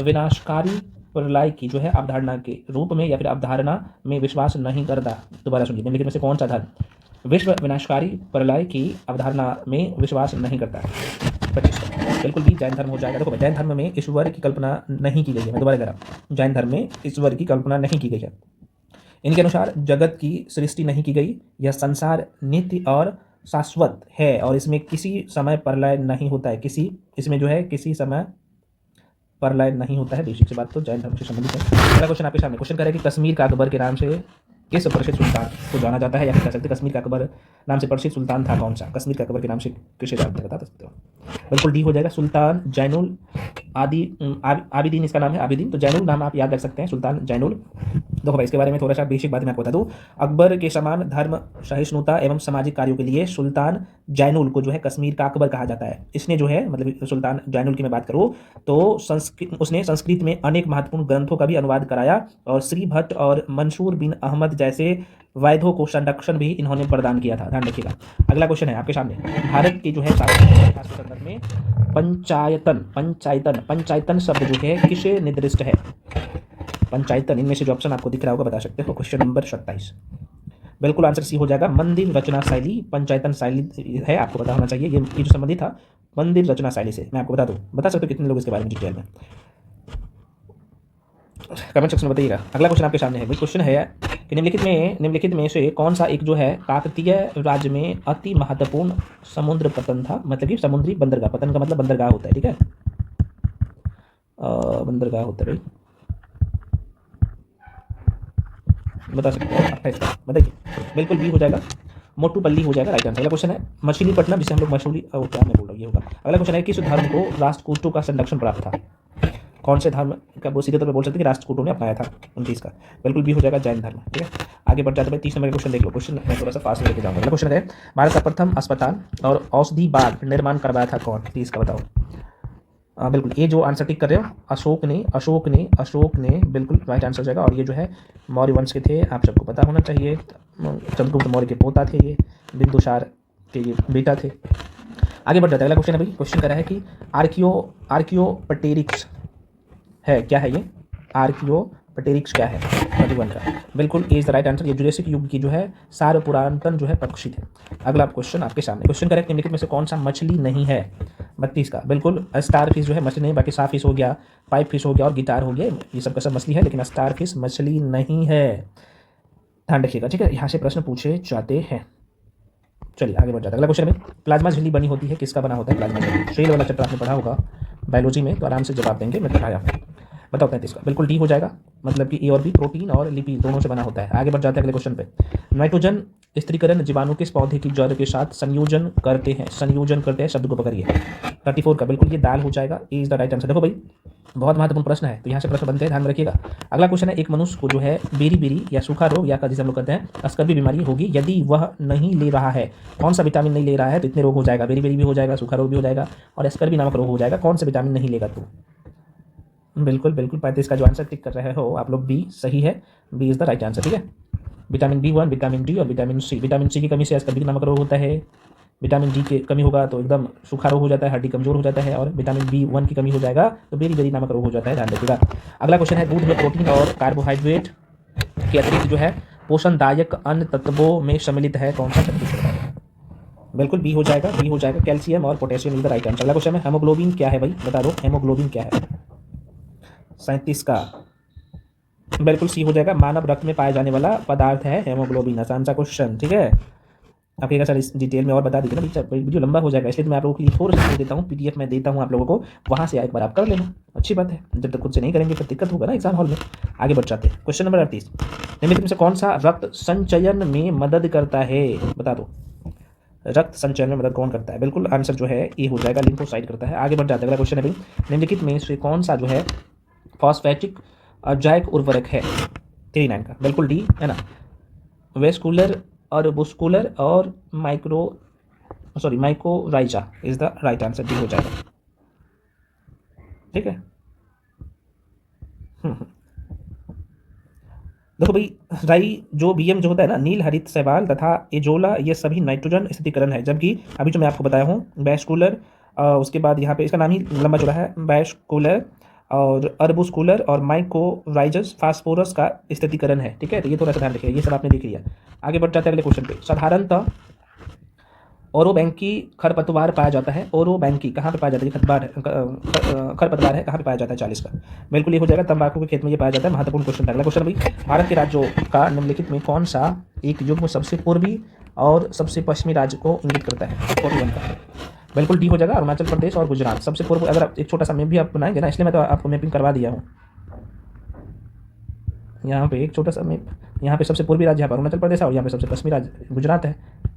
विनाशकारी प्रलय की जो है अवधारणा के रूप में या फिर अवधारणा में विश्वास नहीं करता? दोबारा सुनिए, निम्नलिखित में से कौन सा धर्म विश्व विनाशकारी प्रलय की अवधारणा में विश्वास नहीं करता है? 25 बिल्कुल भी जैन धर्म हो जाएगा। देखो जैन धर्म में ईश्वर की कल्पना नहीं की गई है, मैं दोबारा कह रहा हूँ, जैन धर्म में ईश्वर की कल्पना नहीं की गई है। इनके अनुसार जगत की सृष्टि नहीं की गई, यह संसार नित्य और शाश्वत है और इसमें किसी समय प्रलय नहीं होता है, इसमें जो है किसी समय प्रलय नहीं होता है। बेसिक से बात तो जैन धर्म से संबंधित है। अगला क्वेश्चन आपके सामने क्वेश्चन करें कि कश्मीर का अकबर के नाम से किस प्रसिद्ध सुल्तान को जाना जाता है, या फिर कह सकते हैं कश्मीर का अकबर नाम से प्रसिद्ध सुल्तान था कौन सा, कश्मीर के अकबर के नाम से किसे जानते हैं, बता सकते हो। बिल्कुल डी हो जाएगा, सुल्तान जैनुल आबिदीन इसका नाम है, आबिदीन। तो जैनुल नाम आप याद रख सकते हैं, सुल्तान जैनुल। देखो भाई, इसके बारे में थोड़ा सा बेसिक बात मैं आपको बता दूं। अकबर के समान धर्म सहिष्णुता एवं सामाजिक कार्यों के लिए सुल्तान जैनुल को जो है कश्मीर का अकबर कहा जाता है। इसने जो है मतलब सुल्तान जैनुल की मैं बात करूँ तो उसने संस्कृत में अनेक महत्वपूर्ण ग्रंथों का भी अनुवाद कराया, और श्री भट्ट और मंसूर बिन अहमद जैसे वैद्यों को संरक्षण भी इन्होंने प्रदान किया था। ध्यान रखिएगा। अगला क्वेश्चन है आपके सामने, भारत के जो है शासन के संदर्भ में पंचायतन शब्द जो है किसे निर्दिष्ट है। पंचायतन, इनमें से जो ऑप्शन आपको दिख रहा होगा बता सकते हो। क्वेश्चन नंबर 27, बिल्कुल आंसर सी हो जाएगा। मंदिर रचना शैली पंचायतन शैली है, आपको पता होना चाहिए। ये जो संबंधित था मंदिर रचना शैली से, मैं आपको बता दूं। बता सकते हो कितने लोग इसके बारे में डिटेल में, कमेंट सेक्शन में बताइएगा। अगला क्वेश्चन आपके सामने है, वही क्वेश्चन है कि निम्नलिखित में से कौन सा एक जो है काकतीय राज्य में अति महत्वपूर्ण समुद्र पतन था, मतलब कि समुद्री बंदरगाह। पतन का मतलब बंदरगाह होता है, ठीक है, बंदरगाह होता है भाई। बता सकते हो 28 का, बताइए। बिल्कुल बी हो जाएगा, मोटूपल्ली हो जाएगा राइट आंसर। अगला क्वेश्चन है मछलीपट्टनम, जिसे हम लोग मछली क्या मैं बोल रहा हूँ, ये होगा। अगला क्वेश्चन है, किस धर्म को राष्ट्रकूटों का संरक्षण प्राप्त था। कौन से धर्म का, वो सीधे तौर पर बोल सकते हैं कि राष्ट्रकूटों ने अपनाया था 29 का। बिल्कुल भी हो जाएगा जैन धर्म, ठीक है। आगे बढ़ जाते हैं 30 नंबर का क्वेश्चन देख लो। क्वेश्चन मैं थोड़ा सा फास्ट लेके जाऊंगा। अगला क्वेश्चन है, भारत का प्रथम अस्पताल और औषधि बाग निर्माण करवाया था कौन, 30 का बताओ। बिल्कुल ये जो आंसर टिक कर रहे हो, अशोक ने बिल्कुल राइट आंसर जाएगा। और ये जो है मौर्य वंश के थे, आप सबको पता होना चाहिए। चंद्रगुप्त मौर्य के पोता थे ये, बिंदुसार के ये बेटा थे। आगे बढ़ जाता है। अगला क्वेश्चन है भाई, क्वेश्चन कर रहा है कि आर्कियोपटेरिक्स है, क्या है ये, आर्कियोपटेरिक्स क्या है, 31 का। बिल्कुल इज द राइट आंसर। ये जुरासिक युग की जो है सार पुरातन जो है पक्षी थे। अगला क्वेश्चन आपके सामने, क्वेश्चन करेक्ट निम्नलिखित में से कौन सा मछली नहीं है, 32 का। बिल्कुल स्टार फिश जो है मछली नहीं, बाकी साफ फिश हो गया, पाइप फिश हो गया और गिटार हो गया, ये सब का सब मछली है, लेकिन स्टार फिश मछली नहीं है। ध्यान रखिएगा, ठीक है, यहाँ से प्रश्न पूछे जाते हैं। चलिए आगे बढ़ जाता है। अगला क्वेश्चन में, प्लाज्मा झिल्ली बनी होती है, किसका बना होता है प्लाज्मा झिल्ली। शेल वाला चैप्टर आपने पढ़ा होगा बायोलॉजी में, तो आराम से जवाब देंगे, मैं पढ़ाया हूँ। बताओ 35 का। बिल्कुल डी हो जाएगा, मतलब कि ए और बी प्रोटीन और लिपिड दोनों से बना होता है। आगे बढ़ जाते हैं अगले क्वेश्चन पे, नाइट्रोजन स्त्रीकरण जीवाणु किस पौधे की जड़ के साथ संयोजन करते हैं, शब्द को पकड़िए। 34 का, बिल्कुल ये दाल हो जाएगा, इज द राइट आंसर। देखो भाई बहुत महत्वपूर्ण प्रश्न है, तो यहाँ से प्रश्न बनते हैं, ध्यान रखिएगा। अगला क्वेश्चन है, एक मनुष्य को जो है बेरी या सूखा रोग या जिसे हम लोग कहते हैं स्कर्वी बीमारी होगी यदि वह नहीं ले रहा है, कौन सा विटामिन नहीं ले रहा है, तो इतने रोग हो जाएगा, बेरी भी हो जाएगा, सूखा रोग भी हो जाएगा और स्कर्वी नामक रोग हो जाएगा। कौन सा विटामिन नहीं लेगा तो, बिल्कुल 35 का जो आंसर टिक कर रहे हो आप लोग, बी सही है, B is the right answer, ठीक है। विटामिन B1, विटामिन D और विटामिन C। विटामिन C की कमी से स्कर्वी नामक रोग होता है, विटामिन D की कमी होगा तो एकदम सूखा रोग हो जाता है, हड्डी कमजोर हो जाता है, और विटामिन B1 की कमी हो जाएगा तो बेरी नामक रोग हो जाता है, ध्यान रखिएगा। अगला क्वेश्चन है, दूध में प्रोटीन और कार्बोहाइड्रेट के अतिरिक्त जो है पोषणदायक अन्य तत्वों में सम्मिलित है, कौन सा तत्व। बिल्कुल बी हो जाएगा, कैल्शियम और potassium is the right answer. अगला क्वेश्चन है, हेमोग्लोबिन क्या है भाई, बता दो हेमोग्लोबिन क्या है, 37 का। बिल्कुल सी हो जाएगा, मानव रक्त में पाया जाने वाला पदार्थ है हेमोग्लोबिन। आसान सा क्वेश्चन, ठीक है। आप एक सर इस डिटेल में और बता दीजिए ना, वीडियो लंबा हो जाएगा, इसलिए मैं आप लोगों के लिए थोड़ा सा देता हूँ, PDF में देता हूँ आप लोगों को, वहाँ से एक बार आप कर लेना, अच्छी बात है। जब तक खुद से नहीं करेंगे फिर दिक्कत होगा ना एग्जाम हॉल में। आगे बढ़ जाते हैं, क्वेश्चन नंबर 38, निम्नलिखित में से कौन सा रक्त संचयन में मदद करता है, बता दो। रक्त संचयन में मदद कौन करता है, बिल्कुल आंसर जो है ए हो जाएगा, लिम्फोसाइट करता है। आगे बढ़ जाते हैं, अगला क्वेश्चन है भाई, निम्नलिखित में से कौन सा जो है फॉस्फेटिक जैक उर्वरक है, 39 का। बिल्कुल डी है ना, वेस्कुलर और बुस्कुलर और mycorrhiza is the right answer, D हो जाएगा, ठीक है। देखो भाई, राइजोबियम जो होता है ना, नील हरित शैवाल तथा एजोला, ये सभी नाइट्रोजन स्थिरीकरण है, जबकि अभी जो मैं आपको बताया हूँ वेस्कुलर, उसके बाद यहाँ पे इसका नाम ही लंबा चौड़ा है, वेस्कुलर और अर्बुस्कुलर और माइकोराइजस फास्फोरस का स्थिरीकरण है, ठीक है। तो ये थोड़ा सा ध्यान रखिए, ये सब आपने देख लिया। आगे बढ़ जाते हैं अगले क्वेश्चन पे, साधारणतः ओरोबैंकी खरपतवार पाया जाता है, ओरोबैंकी कहाँ पे पाया जाता है, खरपतवार है, कहाँ पे पाया जाता है, 40 का। बिल्कुल ये हो जाएगा, तंबाकू के खेत में ये पाया जाता है, महत्वपूर्ण क्वेश्चन था। अगला क्वेश्चन भाई, भारत के राज्यों का निम्नलिखित में कौन सा एक युग्म सबसे पूर्वी और सबसे पश्चिमी राज्य को इंगित करता है, 41 का। बिल्कुल डी हो जाएगा, अरुणाचल प्रदेश और गुजरात सबसे पूर्व। अगर आप एक छोटा सा मैप भी आप बनाएंगे ना, इसलिए मैं तो आपको मैपिंग करवा दिया हूँ। यहाँ पे एक छोटा सा मैप, यहाँ पे सबसे पूर्वी राज्य यहाँ पर अरुणाचल प्रदेश है और यहाँ पे सबसे पश्चिमी राज्य गुजरात है।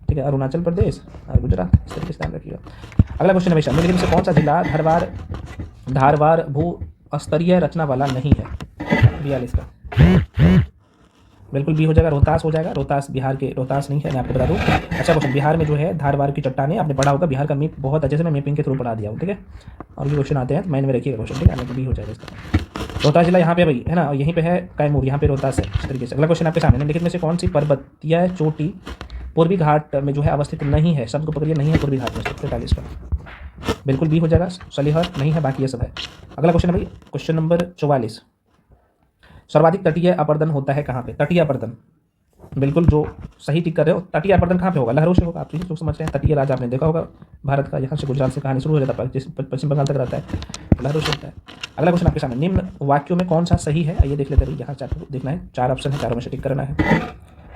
ठीक है, अरुणाचल प्रदेश और गुजरात, इस तरीके से ध्यान रखिएगा। अगला क्वेश्चन है भाई, निम्नलिखित में से कौन सा जिला धारवाड़ भू स्तरीय रचना वाला नहीं है? 42 का बिल्कुल बी हो जाएगा, रोहतास हो जाएगा। रोहतास बिहार के, रोहतास नहीं है, मैं आपको बता दूं। अच्छा क्वेश्चन, बिहार में जो है धारवाड़ की चट्टानें, आपने पढ़ा होगा बिहार का मैप बहुत अच्छे से मैं मैपिंग के थ्रू पढ़ा दिया हूँ। ठीक है, और ये क्वेश्चन आते हैं माइंड में रखिएगा क्वेश्चन। ठीक है, तो बी हो जाएगा इसका। रोहतास जिला यहाँ पे भाई है ना, और यहीं पे है कैमूर, यहाँ पे रोहतास है, इस तरीके से। अगला क्वेश्चन आपके सामने, निम्नलिखित में से कौन सी पर्वतीय चोटी पूर्वी घाट में जो है अवस्थित नहीं है? शब्द को पकड़िए, नहीं है पूर्वी घाट में। 43 का बिल्कुल बी हो जाएगा, सलीहर नहीं है, बाकी ये सब है। अगला क्वेश्चन है भाई, क्वेश्चन नंबर 44, सर्वाधिक तटीय अपरदन होता है कहाँ पे? तटीय अपरदन बिल्कुल जो सही टिक कर रहे हो। तटीय अपरदन कहाँ पे होगा? लहरों से होगा। आप चीज़ समझ रहे हैं, तटीय राज्य आपने देखा होगा भारत का, यहाँ से गुजरात से कहानी शुरू हो जाता है, पश्चिम बंगाल तक रहता है, लहरों से होता है। अगला क्वेश्चन आपके सामने, निम्न वाक्यों में कौन सा सही है? ये देख लेते हैं, यहाँ देखना है, 4 ऑप्शन है, चारों में से टिक करना है।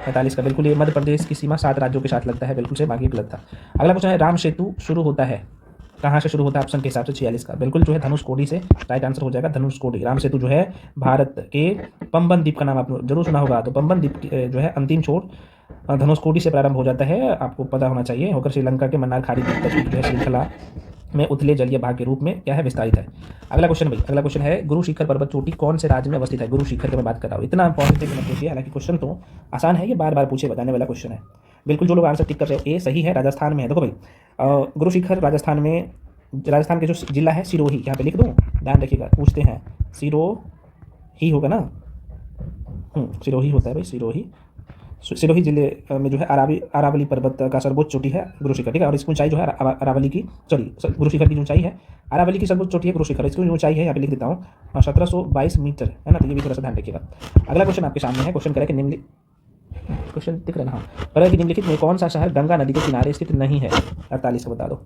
45 का बिल्कुल, ये मध्य प्रदेश की सीमा 7 राज्यों के साथ लगता है, बिल्कुल से, बाकी गलत था। अगला क्वेश्चन है, राम सेतु शुरू होता है कहाँ से? शुरू होता है ऑप्शन के हिसाब से 46 का बिल्कुल जो है धनुषकोडी से, राइट आंसर हो जाएगा धनुषकोडी। राम सेतु जो है भारत के पंबन द्वीप का नाम आपने जरूर सुना होगा, तो पंबन द्वीप जो है अंतिम छोर धनुषकोडी से प्रारंभ हो जाता है, आपको पता होना चाहिए, होकर श्रीलंका के मन्नार खाड़ी द्वीप तक जो है श्रृंखला में उथले जलीय भाग के रूप में क्या है, विस्तारित है। अगला क्वेश्चन भाई, अगला क्वेश्चन है, गुरु शिखर पर्वत चोटी कौन से राज्य में अवस्थित है? गुरु शिखर की मैं बात कर रहा हूँ, इतना इंपॉर्टेंट है कि मत पूछिए, हालांकि क्वेश्चन तो आसान है, ये बार बार पूछे बताने वाला क्वेश्चन है। बिल्कुल जो लोग आंसर टिक कर रहे हो, ए सही है, राजस्थान में है। देखो भाई, गुरु शिखर राजस्थान में, राजस्थान के जो जिला है सिरोही, यहाँ पे लिख दूँ, ध्यान रखिएगा, पूछते हैं सिरोही होगा ना, सिरोही होता है भाई, सिरोही जिले में जो है अरावली पर्वत का सर्वोच्च चोटी है गुरु शिखर। ठीक है, और इसकी ऊंचाई जो है अरावली की, सॉरी गुरु शिखर की ऊंचाई है, अरावली की सर्वोच्च चोटी है गुरु शिखर, इसकी ऊंचाई है यहाँ पे लिख देता हूँ 1722 मीटर है ना, तो ये भी थोड़ा सा ध्यान रखिएगा। अगला क्वेश्चन आपके सामने है, क्वेश्चन करें कि क्वेश्चन दिख रहा है, हाँ, करें कि निम्नलिखित में कौन सा शहर गंगा नदी के किनारे स्थित नहीं है? 48 का बता दो,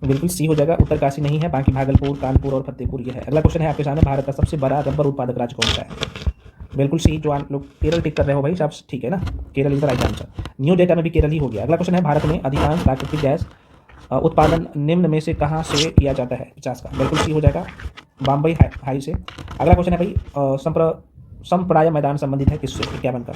बिल्कुल सी हो जाएगा, उत्तरकाशी नहीं है, बाकी भागलपुर, कानपुर और फतेहपुर ये है। अगला क्वेश्चन है आपके सामने, भारत का सबसे बड़ा रबर उत्पादक राज्य कौन सा है? बिल्कुल सी, जो आप लोग केरल टिक कर रहे हो भाई सब ठीक है ना, Kerala is the right answer. New data में भी केरल ही हो गया। अगला क्वेश्चन है, भारत में अधिकांश प्राकृतिक गैस उत्पादन निम्न में से कहाँ से किया जाता है? 50 का बिल्कुल सी हो जाएगा, बम्बई हाई से। अगला क्वेश्चन है भाई, संप्राय मैदान संबंधित है किससे? 51 का,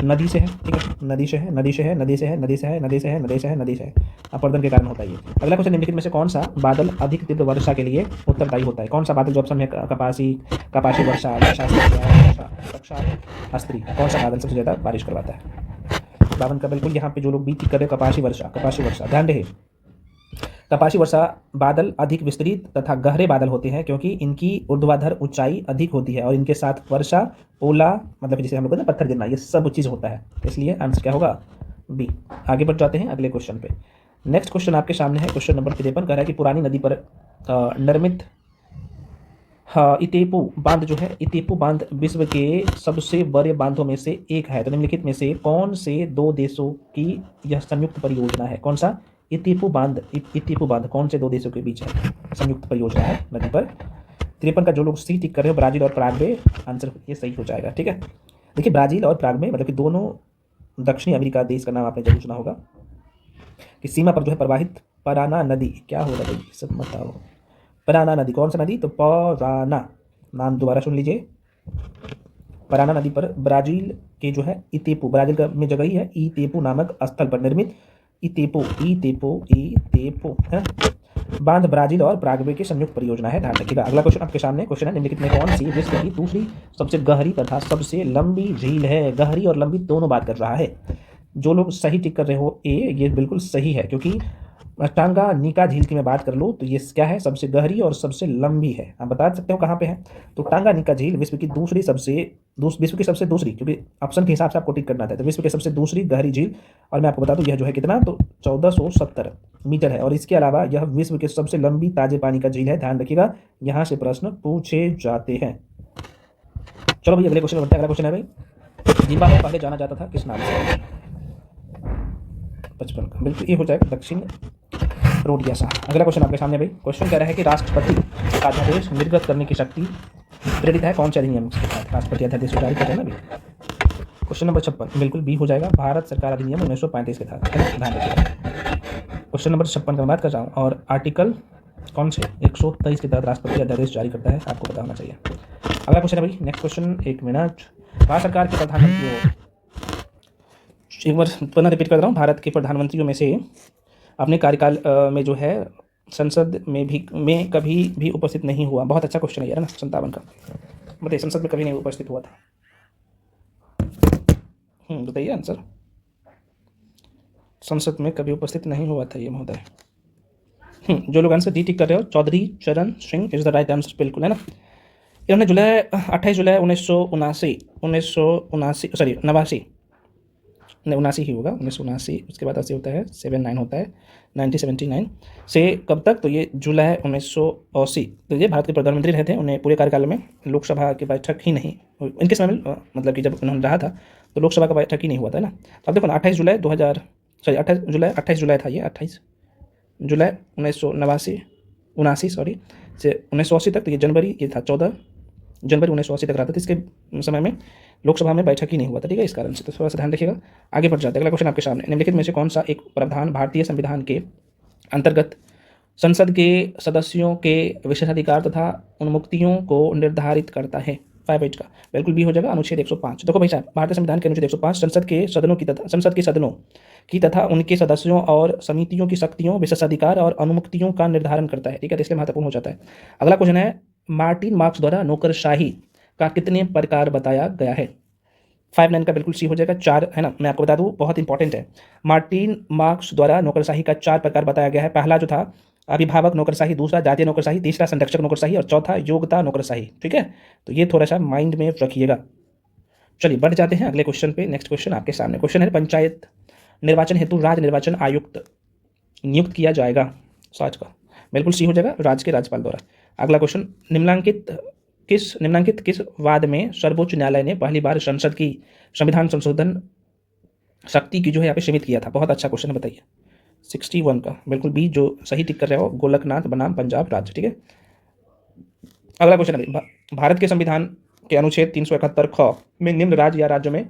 नदी से है। ठीक है, नदी से है, नदी से है, नदी से है, नदी से है, नदी से है, नदी से है, नदी से है, अपरदन के कारण होता है ये। अगला क्वेश्चन, निम्नलिखित में से कौन सा बादल अधिक तीव्र वर्षा के लिए उत्तरदायी होता है? कौन सा बादल? जो ऑप्शन में कपासी वर्षा, अस्त्री, कौन सा बादल सबसे ज़्यादा बारिश करवाता है? 52 का बिल्कुल, यहाँ पे जो लोग बीच कर रहे हो कपासी वर्षा, ध्यान रहे, कपासी वर्षा बादल अधिक विस्तृत तथा गहरे बादल होते हैं क्योंकि इनकी ऊर्ध्वाधर ऊंचाई अधिक होती है और इनके साथ वर्षा, ओला, मतलब जिसे हम लोग पत्थर गिरना, ये सब चीज़ होता है, इसलिए आंसर क्या होगा? बी। आगे बढ़ जाते हैं अगले क्वेश्चन पे। नेक्स्ट क्वेश्चन आपके सामने है, क्वेश्चन नंबर 53, कह रहा है कि पुरानी नदी पर निर्मित इतेपू बांध जो है, इतेपू बांध विश्व के सबसे बड़े बांधों में से एक है, तो निम्नलिखित में से कौन से 2 देशों की यह संयुक्त परियोजना है? कौन सा? इतेपू बांध कौन से 2 देशों के बीच है? संयुक्त परियोजना है नदी पर। 53 का जो लोग सी टिक कर रहे हो, ब्राजील और प्राग्वे, आंसर ये सही हो जाएगा। ठीक है, देखिए ब्राजील और प्राग्वे मतलब कि दोनों दक्षिणी अमेरिका देश का नाम आपने जरूर सुना होगा, कि सीमा पर जो है प्रवाहित पराना नदी, क्या हो रहा है सब बताओ, पराना नदी कौन सा नदी? तो पराना, नाम दोबारा सुन लीजिए, पराना नदी पर ब्राजील के जो है इतेपू, ब्राजील में जगह ही है, इतेपू नामक स्थल पर निर्मित इतेपो है बांध ब्राजील और प्राग्वे की संयुक्त परियोजना है, ध्यान रखिएगा। अगला क्वेश्चन आपके सामने, क्वेश्चन है, निम्नलिखित में कौन सी विश्व की दूसरी सबसे गहरी तथा सबसे लंबी झील है? गहरी और लंबी दोनों बात कर रहा है। जो लोग सही टिक कर रहे हो ए, ये बिल्कुल सही है, क्योंकि टांगानिका झील की मैं बात कर लूँ तो ये क्या है? सबसे गहरी और सबसे लंबी है। आप बता सकते हो कहाँ पे है? तो टांगानिका झील विश्व की सबसे दूसरी, क्योंकि ऑप्शन के हिसाब से आपको टिक करना था, तो विश्व की सबसे दूसरी गहरी झील, और मैं आपको बता दूं यह जो है कितना, तो 1470 मीटर है, और इसके अलावा यह विश्व की सबसे लंबी ताजे पानी का झील है, ध्यान रखिएगा, यहाँ से प्रश्न पूछे जाते हैं। चलो भाई अगले क्वेश्चन बढ़ते हैं। अगला क्वेश्चन है भाई, जिम्बाब्वे पहले जाना जाता था किस नाम से? 55 का बिल्कुल ये हो जाएगा, दक्षिण रोडियासा। अगला क्वेश्चन आपके सामने भाई, क्वेश्चन कह रहा है कि राष्ट्रपति का अध्यादेश निर्गत करने की शक्ति प्रेरित है कौन से अधिनियम के साथ? राष्ट्रपति अध्यादेश जारी करते हैं ना भाई। क्वेश्चन नंबर 56 बिल्कुल बी हो जाएगा, भारत सरकार अधिनियम 1935 के तहत, ध्यान रखिएगा। क्वेश्चन नंबर 56 का बात कर रहा हूँ, और आर्टिकल कौन से 123 के तहत राष्ट्रपति अध्यादेश जारी करता है, आपको पता होना चाहिए। अगला क्वेश्चन है भाई, नेक्स्ट क्वेश्चन, 1 मिनट। भारत सरकार के प्रधानमंत्रियों, एक बार पुनः रिपीट कर रहा हूँ, भारत के प्रधानमंत्रियों में से अपने कार्यकाल में जो है संसद में कभी भी उपस्थित नहीं हुआ। बहुत अच्छा क्वेश्चन है यार ना, 57 का। बताइए, संसद में कभी नहीं उपस्थित हुआ था। बताइए आंसर। संसद में कभी उपस्थित नहीं हुआ था ये महोदय। जो लोग आंसर डी टिक कर रहे हो, चौधरी चरण Singh is the right answer, बिल्कुल है ना। इन्होंने 28 जुलाई 1979 सॉरी 89 ही होगा, 1979। उसके बाद 80 होता है, 79 होता है, 1979 से कब तक, तो ये जुलाई 1980। तो ये भारत के प्रधानमंत्री रहे थे, उन्हें पूरे कार्यकाल में लोकसभा की बैठक ही नहीं, इनके समय में मतलब कि जब उन्होंने रहा था तो लोकसभा का बैठक ही नहीं हुआ था ना। तो अब देखो ना, 28 जुलाई था ये, 28 जुलाई 1979 सॉरी से 1980 तक। तो ये जनवरी, ये था 14 जनवरी 1980 तक रहा था। तो इसके समय में लोकसभा में बैठक ही नहीं हुआ था, ठीक है, इस कारण से। तो थोड़ा सा ध्यान रखिएगा। आगे बढ़ जाते हैं, अगला क्वेश्चन आपके सामने। निम्नलिखित में से कौन सा एक प्रावधान भारतीय संविधान के अंतर्गत संसद के सदस्यों के विशेषाधिकार तथा उन्मुक्तियों को निर्धारित करता है? 5H का बिल्कुल बी हो जाएगा, अनुच्छेद 105। देखो भाई साहब, भारतीय संविधान के अनुच्छेद 105 संसद के सदनों की तथा उनके सदस्यों और समितियों की शक्तियों, विशेषाधिकार और अनुमुक्तियों का निर्धारण करता है, ठीक है। तो इसलिए महत्वपूर्ण हो जाता है। अगला क्वेश्चन है, मार्टिन मार्क्स द्वारा नौकरशाही का कितने प्रकार बताया गया है? 59 का बिल्कुल सी हो जाएगा, 4 है ना। मैं आपको बता दूं, बहुत इंपॉर्टेंट है। मार्टिन मार्क्स द्वारा नौकरशाही का 4 प्रकार बताया गया है। पहला जो था अभिभावक नौकरशाही, दूसरा जातीय नौकरशाही, तीसरा संरक्षक नौकरशाही और चौथा योग्यता नौकरशाही, ठीक है। तो ये थोड़ा सा माइंड में रखिएगा। चलिए बढ़ जाते हैं अगले क्वेश्चन पे। नेक्स्ट क्वेश्चन आपके सामने क्वेश्चन है, पंचायत निर्वाचन हेतु राज्य निर्वाचन आयुक्त नियुक्त किया जाएगा? 7 का बिल्कुल सी हो जाएगा, राज्य के राज्यपाल द्वारा। अगला क्वेश्चन, निम्नांकित किस वाद में सर्वोच्च न्यायालय ने पहली बार संसद की संविधान संशोधन शक्ति की जो है यहाँ पे सीमित किया था? बहुत अच्छा क्वेश्चन है, बताइए। 61 का बिल्कुल बी, जो सही टिक कर रहे हो, गोलकनाथ बनाम पंजाब राज्य, ठीक है। अगला क्वेश्चन है, भारत के संविधान के अनुच्छेद 371 ख में निम्न राज्य या राज्यों में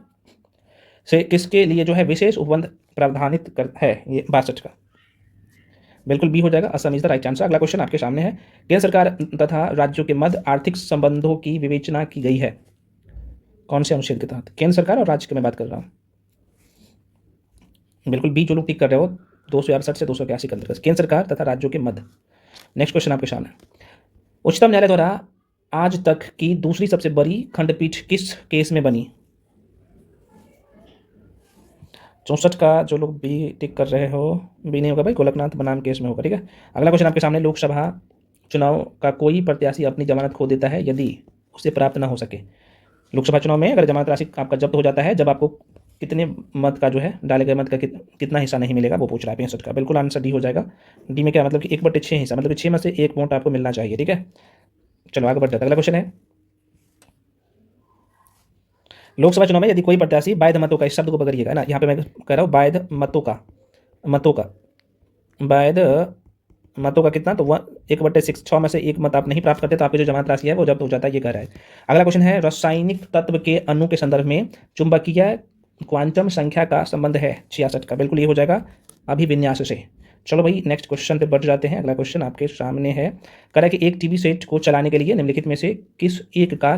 से किसके लिए जो है विशेष उपबंध प्रावधानित है? ये 62 का बिल्कुल बी हो जाएगा, Assam is the right answer. अगला क्वेश्चन आपके सामने है, केंद्र सरकार तथा राज्यों के मध्य आर्थिक संबंधों की विवेचना की गई है? कौन से अनुच्छेद के तहत? केंद्र सरकार और राज्य की मैं बात कर रहा हूँ। बिल्कुल बी, जो लोग टिक कर रहे हो, 268 से 281 के अंतर्गत केंद्र सरकार तथा राज्यों के मध्य। नेक्स्ट क्वेश्चन आपके सामने, उच्चतम न्यायालय द्वारा आज तक की दूसरी सबसे बड़ी खंडपीठ किस केस में बनी? 64 का जो लोग बी टिक कर रहे हो, बी नहीं होगा भाई, गोलकनाथ बनाम केस में होगा, ठीक है। अगला क्वेश्चन आपके सामने, लोकसभा चुनाव का कोई प्रत्याशी अपनी जमानत खो देता है यदि उसे प्राप्त ना हो सके? लोकसभा चुनाव में अगर जमानत राशि आपका जब्त हो जाता है, जब आपको कितने मत का जो है, डाले गए मत का कितना हिस्सा नहीं मिलेगा, वो पूछ रहा है। 65 का बिल्कुल आंसर डी हो जाएगा। डी में क्या मतलब कि 1/6 हिस्सा, मतलब 6 में से 1 वोट आपको मिलना चाहिए, ठीक है। चलो आगे बढ़ जाता है। अगला क्वेश्चन है, लोकसभा चुनाव में यदि कोई प्रत्याशी वैध मतों का, इस शब्द को पकड़िएगा ना, यहाँ पे मैं कह रहा हूँ वैध मतों का वैध मतों का कितना, तो 1/6, 6 में से 1 मत आप नहीं प्राप्त करते तो आपकी जो जमानत राशि है वो जब्त हो जाता है, ये कह रहा है। अगला क्वेश्चन है, रासायनिक तत्व के अणु के संदर्भ में चुंबकीय क्वांटम संख्या का संबंध है? 66 का बिल्कुल ये हो जाएगा, अभिविन्यास से। चलो भाई नेक्स्ट क्वेश्चन पे बढ़ जाते हैं। अगला क्वेश्चन आपके सामने है, कह रहा है कि एक टीवी सेट को चलाने के लिए निम्नलिखित में से किस एक का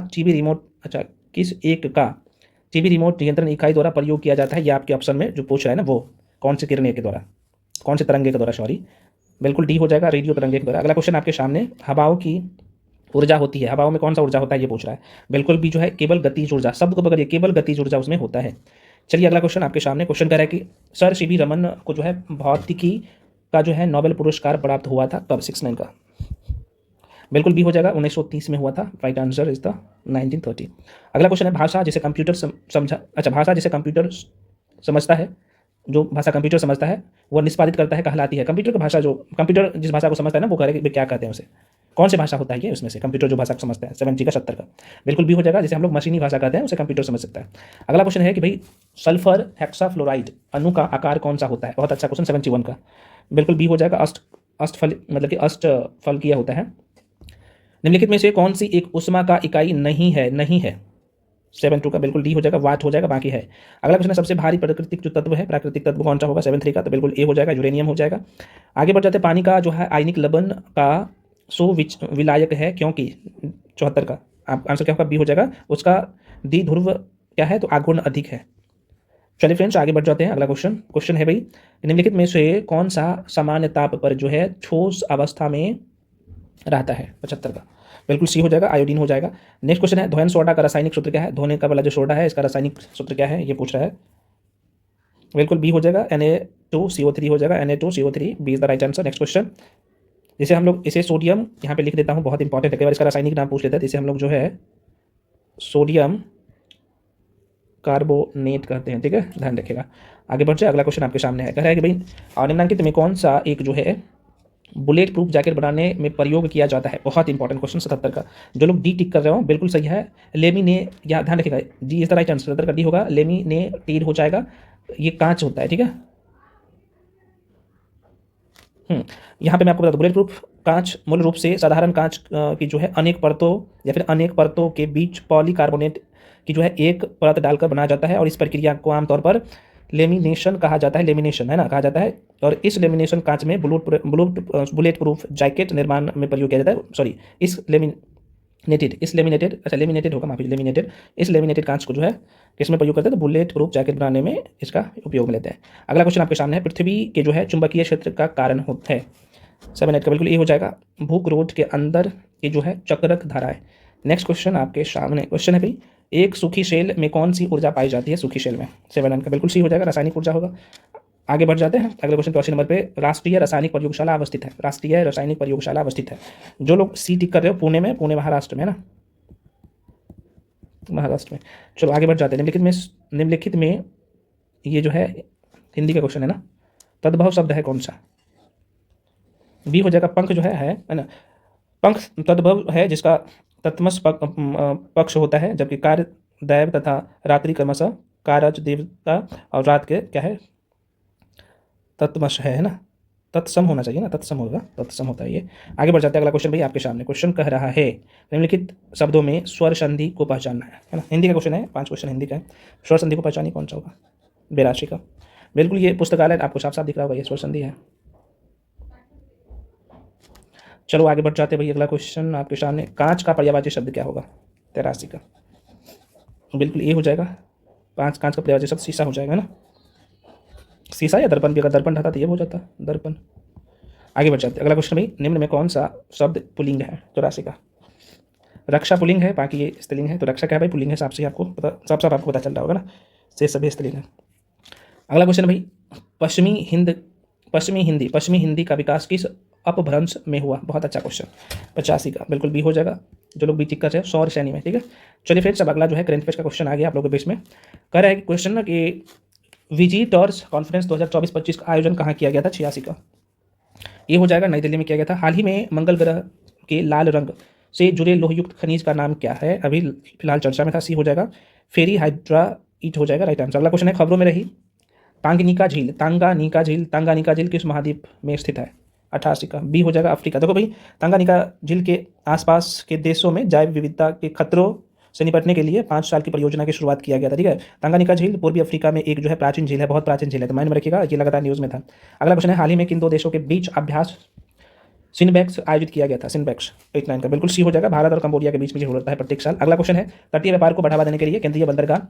टीवी रिमोट नियंत्रण इकाई द्वारा प्रयोग किया जाता है? ये आपके ऑप्शन में जो पूछ रहा है ना, वो कौन से किरणें के द्वारा, कौन से तरंगे के द्वारा, सॉरी, बिल्कुल डी हो जाएगा, रेडियो तरंगे के द्वारा। अगला क्वेश्चन आपके सामने, हवाओं की ऊर्जा होती है, हवाओं में कौन सा ऊर्जा होता है ये पूछ रहा है? बिल्कुल भी जो है केवल गतिज ऊर्जा, शब्द को पकड़िए, केवल गतिज ऊर्जा उसमें होता है। चलिए अगला क्वेश्चन आपके सामने, क्वेश्चन कह रहा है कि सर सीवी रमन को जो है भौतिकी का जो है नोबेल पुरस्कार प्राप्त हुआ था कब? 69 का बिल्कुल भी हो जाएगा, 1930 में हुआ था। Right answer is the 1930। अगला क्वेश्चन है, भाषा जिसे कंप्यूटर समझता है, जो भाषा कंप्यूटर समझता है वह निष्पादित करता है कहलाती है? कंप्यूटर की भाषा, जो कंप्यूटर जिस भाषा को समझता है ना, वो कह रहे क्या कहते हैं उसे? कौन सी भाषा होता है ये उसमें से, कंप्यूटर जो भाषा को समझता है? 70 का 70 का बिल्कुल भी हो जाएगा, जैसे हम लोग मशीनी भाषा कहते हैं उसे कंप्यूटर समझ सकता है। अगला क्वेश्चन है कि भाई सल्फर हेक्साफ्लोराइड अणु का आकार कौन सा होता है? बहुत अच्छा क्वेश्चन, 71 का बिल्कुल बी हो जाएगा, अष्टफल मतलब कि अष्टफल किया होता है। निम्नलिखित में से कौन सी एक उष्मा का इकाई नहीं है? 72 का बिल्कुल डी हो जाएगा, वाट हो जाएगा, बाकी है। अगला क्वेश्चन है, सबसे भारी प्राकृतिक जो तत्व है, प्राकृतिक तत्व कौन सा होगा? 73 का, तो बिल्कुल ए हो जाएगा, यूरेनियम हो जाएगा। आगे बढ़ जाते हैं, पानी का जो है आयनिक लवण का सुविलायक है क्योंकि? 74 का आप आंसर क्या होगा, बी हो जाएगा। उसका द्विध्रुव क्या है, तो आघूर्ण अधिक है। चलिए फ्रेंड्स आगे बढ़ जाते हैं। अगला क्वेश्चन है भाई, निम्नलिखित में से कौन सा सामान्य ताप पर जो है ठोस अवस्था में रहता है, 75 का। बिल्कुल सी हो जाएगा, आयोडीन हो जाएगा। नेक्स्ट क्वेश्चन है, धोयन सोडा का रासायनिक सूत्र क्या है। धोने का वाला जो सोडा है इसका रासायनिक सूत्र क्या है, ये पूछ रहा है। बिल्कुल बी हो जाएगा, Na2CO3 हो जाएगा। Na2CO3 B is the right answer. Next question, जैसे हम लोग इसे सोडियम यहाँ पे लिख देता हूँ, बहुत इंपॉर्टेंट है, कई बार इसका रासायनिक नाम पूछ लेते हैं। इसे हम लोग जो है सोडियम कार्बोनेट कहते हैं, ठीक है, ध्यान रखिएगा। आगे बढ़ जाए, अगला क्वेश्चन आपके सामने है, कह रहा है कि भाई निम्नलिखित में कौन सा एक जो है बुलेट प्रूफ जैकेट बनाने में प्रयोग किया जाता है। बहुत इंपॉर्टेंट क्वेश्चन 77 का। जो लोग डी टिक कर रहे हो बिल्कुल सही है, लेमिने, या ध्यान रखिएगा, D is the right answer. 77 का डी होगा, लेमिनेटेड हो जाएगा। ये कांच होता है, ठीक है। यहाँ पे मैं आपको बता दूं, बुलेट प्रूफ कांच मूल रूप से साधारण कांच की जो है अनेक परतों या फिर अनेक परतों के बीच पॉलीकार्बोनेट की जो है एक परत डालकर बनाया जाता है, और इस प्रक्रिया को आमतौर पर लेमिनेशन कहा जाता है, लेमिनेशन है ना, कहा जाता है। और इस लेमिनेशन कांच में बुलेट प्रूफ जैकेट निर्माण में प्रयोग किया जाता है। सॉरी, इस लेमिनेटेड होगा, माफी, इस लेमिनेटेड कांच को जो है किसमें प्रयोग करते हैं, तो बुलेट प्रूफ जैकेट बनाने में इसका उपयोग में लेते हैं। अगला क्वेश्चन आपके सामने है, पृथ्वी के जो है चुंबकीय क्षेत्र का कारण होता है। 7 का बिल्कुल ये हो जाएगा, भूगरोध के अंदर की जो है चक्रक धाराएं। नेक्स्ट क्वेश्चन आपके सामने क्वेश्चन है भाई, एक सूखी शेल में कौन सी ऊर्जा पाई जाती है। सूखी शेल में 7 का बिल्कुल सी हो जाएगा, रासायनिक ऊर्जा होगा। आगे बढ़ जाते हैं, अगले क्वेश्चन 84 नंबर पे, राष्ट्रीय रासायनिक प्रयोगशाला अवस्थित है। राष्ट्रीय रासायनिक प्रयोगशाला अवस्थित है। जो लोग सी टिक कर रहे हो, पुणे में, पुणे महाराष्ट्र में है ना, महाराष्ट्र में। चलो आगे बढ़ जाते हैं, निम्नलिखित में ये जो है हिंदी का क्वेश्चन है ना, तद्भव शब्द है कौन सा। बी हो जाएगा, पंख जो है ना, पंख तद्भव है जिसका तत्मस पक्ष होता है, जबकि कार्य दैव तथा रात्रि क्रमशः कारज देवता और रात के क्या है, तत्मश है ना, तत्सम होना चाहिए ना, तत्सम होगा, तत्सम होता है ये। आगे बढ़ जाते हैं, अगला क्वेश्चन भाई आपके सामने। क्वेश्चन कह रहा है, निम्नलिखित शब्दों में स्वर संधि को पहचानना है ना। हिंदी का क्वेश्चन है, 5 क्वेश्चन हिंदी का है। स्वर संधि को पहचानिए, कौन सा होगा, 82 का। बिल्कुल ये पुस्तकालय आपको साफ साफ दिख रहा होगा, ये स्वर संधि है। चलो आगे बढ़ जाते हैं भाई, अगला क्वेश्चन आपके सामने, कांच का पर्यायवाची शब्द क्या होगा, 83 का। बिल्कुल ये हो जाएगा, कांच का पर्यायवाची शब्द शीशा हो जाएगा ना, शीशा या दर्पण भी, अगर दर्पण रहता तो ये हो जाता दर्पण। आगे बढ़ जाते हैं, अगला क्वेश्चन भाई, निम्न में कौन सा शब्द पुल्लिंग है, 84 का। रक्षा पुल्लिंग है, बाकी ये स्त्रीलिंग है, तो रक्षा क्या है भाई, पुल्लिंग है, साफ आपको पता चल रहा होगा ना, से सभी स्त्रीलिंग है। अगला क्वेश्चन भाई, पश्चिमी हिंदी का विकास किस अपभ्रंश में हुआ। बहुत अच्छा क्वेश्चन, 85 का। बिल्कुल बी हो जाएगा, जो लोग बी टिक कर रहे हैं, सौर श्रेणी में, ठीक है। चलिए फ्रेंड्स, अब अगला जो है करंट अफेयर्स का क्वेश्चन आ गया आप लोगों के बीच में। कह रहा है कि क्वेश्चन ना कि विजिटर्स कॉन्फ्रेंस 2024-25 का आयोजन कहाँ किया गया था, 86 का। ये हो जाएगा, नई दिल्ली में किया गया था। हाल ही में मंगल ग्रह के लाल रंग से जुड़े लोहयुक्त खनिज का नाम क्या है, अभी फिलहाल चर्चा में था, सी हो जाएगा, फेरी हाइड्राइट हो जाएगा, राइट आंसर। अगला क्वेश्चन है, खबरों में रही तांगानिका झील किस महाद्वीप में स्थित है, 88 का। बी हो जाएगा, अफ्रीका। देखो भाई, तांगानिका झील के आसपास के देशों में जैव विविधता के खतरों से निपटने के लिए 5 साल की परियोजना की शुरुआत किया गया था, ठीक है। तांगानिका झील पूर्वी अफ्रीका में एक जो है प्राचीन झील है, बहुत प्राचीन झील है, तो माइंड में रखिएगा, ये लगातार न्यूज़ में था। अगला क्वेश्चन है, हाल ही में किन 2 देशों के बीच अभ्यास सिनबैक्स आयोजित किया गया था, सिनबैक्स 89 का। बिल्कुल सी हो जाएगा, भारत और कंबोडिया के बीच में होता है प्रत्येक साल। अगला क्वेश्चन है, तटीय व्यापार को बढ़ावा देने के लिए केंद्रीय बंदरगाह,